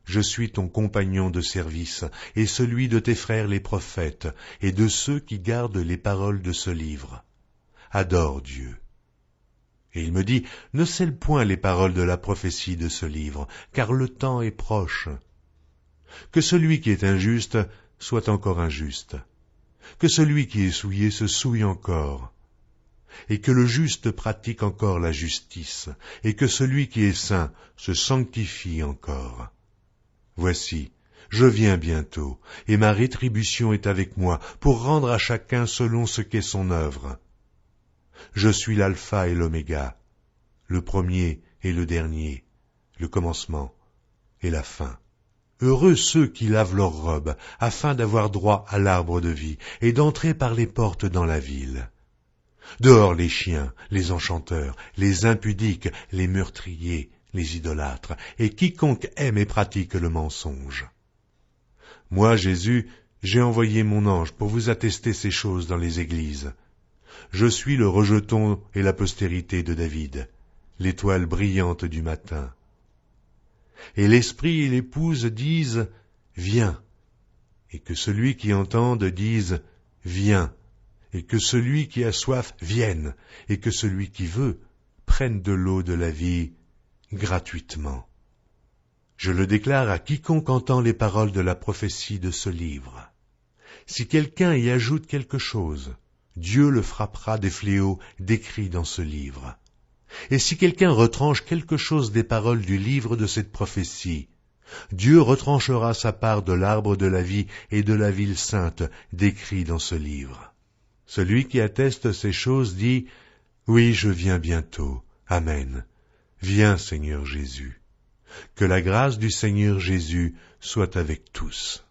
Speaker 1: Je suis ton compagnon de service et celui de tes frères les prophètes et de ceux qui gardent les paroles de ce livre. Adore Dieu. Et il me dit, ne scelle point les paroles de la prophétie de ce livre, car le temps est proche. Que celui qui est injuste soit encore injuste. Que celui qui est souillé se souille encore. Et que le juste pratique encore la justice, et que celui qui est saint se sanctifie encore. Voici, je viens bientôt, et ma rétribution est avec moi, pour rendre à chacun selon ce qu'est son œuvre. Je suis l'alpha et l'oméga, le premier et le dernier, le commencement et la fin. Heureux ceux qui lavent leurs robes, afin d'avoir droit à l'arbre de vie, et d'entrer par les portes dans la ville. Dehors les chiens, les enchanteurs, les impudiques, les meurtriers, les idolâtres, et quiconque aime et pratique le mensonge. Moi, Jésus, j'ai envoyé mon ange pour vous attester ces choses dans les églises. Je suis le rejeton et la postérité de David, l'étoile brillante du matin. Et l'esprit et l'épouse disent, viens, et que celui qui entende dise, viens, et que celui qui a soif vienne, et que celui qui veut prenne de l'eau de la vie gratuitement. Je le déclare à quiconque entend les paroles de la prophétie de ce livre. Si quelqu'un y ajoute quelque chose, Dieu le frappera des fléaux décrits dans ce livre. Et si quelqu'un retranche quelque chose des paroles du livre de cette prophétie, Dieu retranchera sa part de l'arbre de la vie et de la ville sainte décrits dans ce livre. Celui qui atteste ces choses dit, oui, je viens bientôt. Amen. Viens, Seigneur Jésus. Que la grâce du Seigneur Jésus soit avec tous.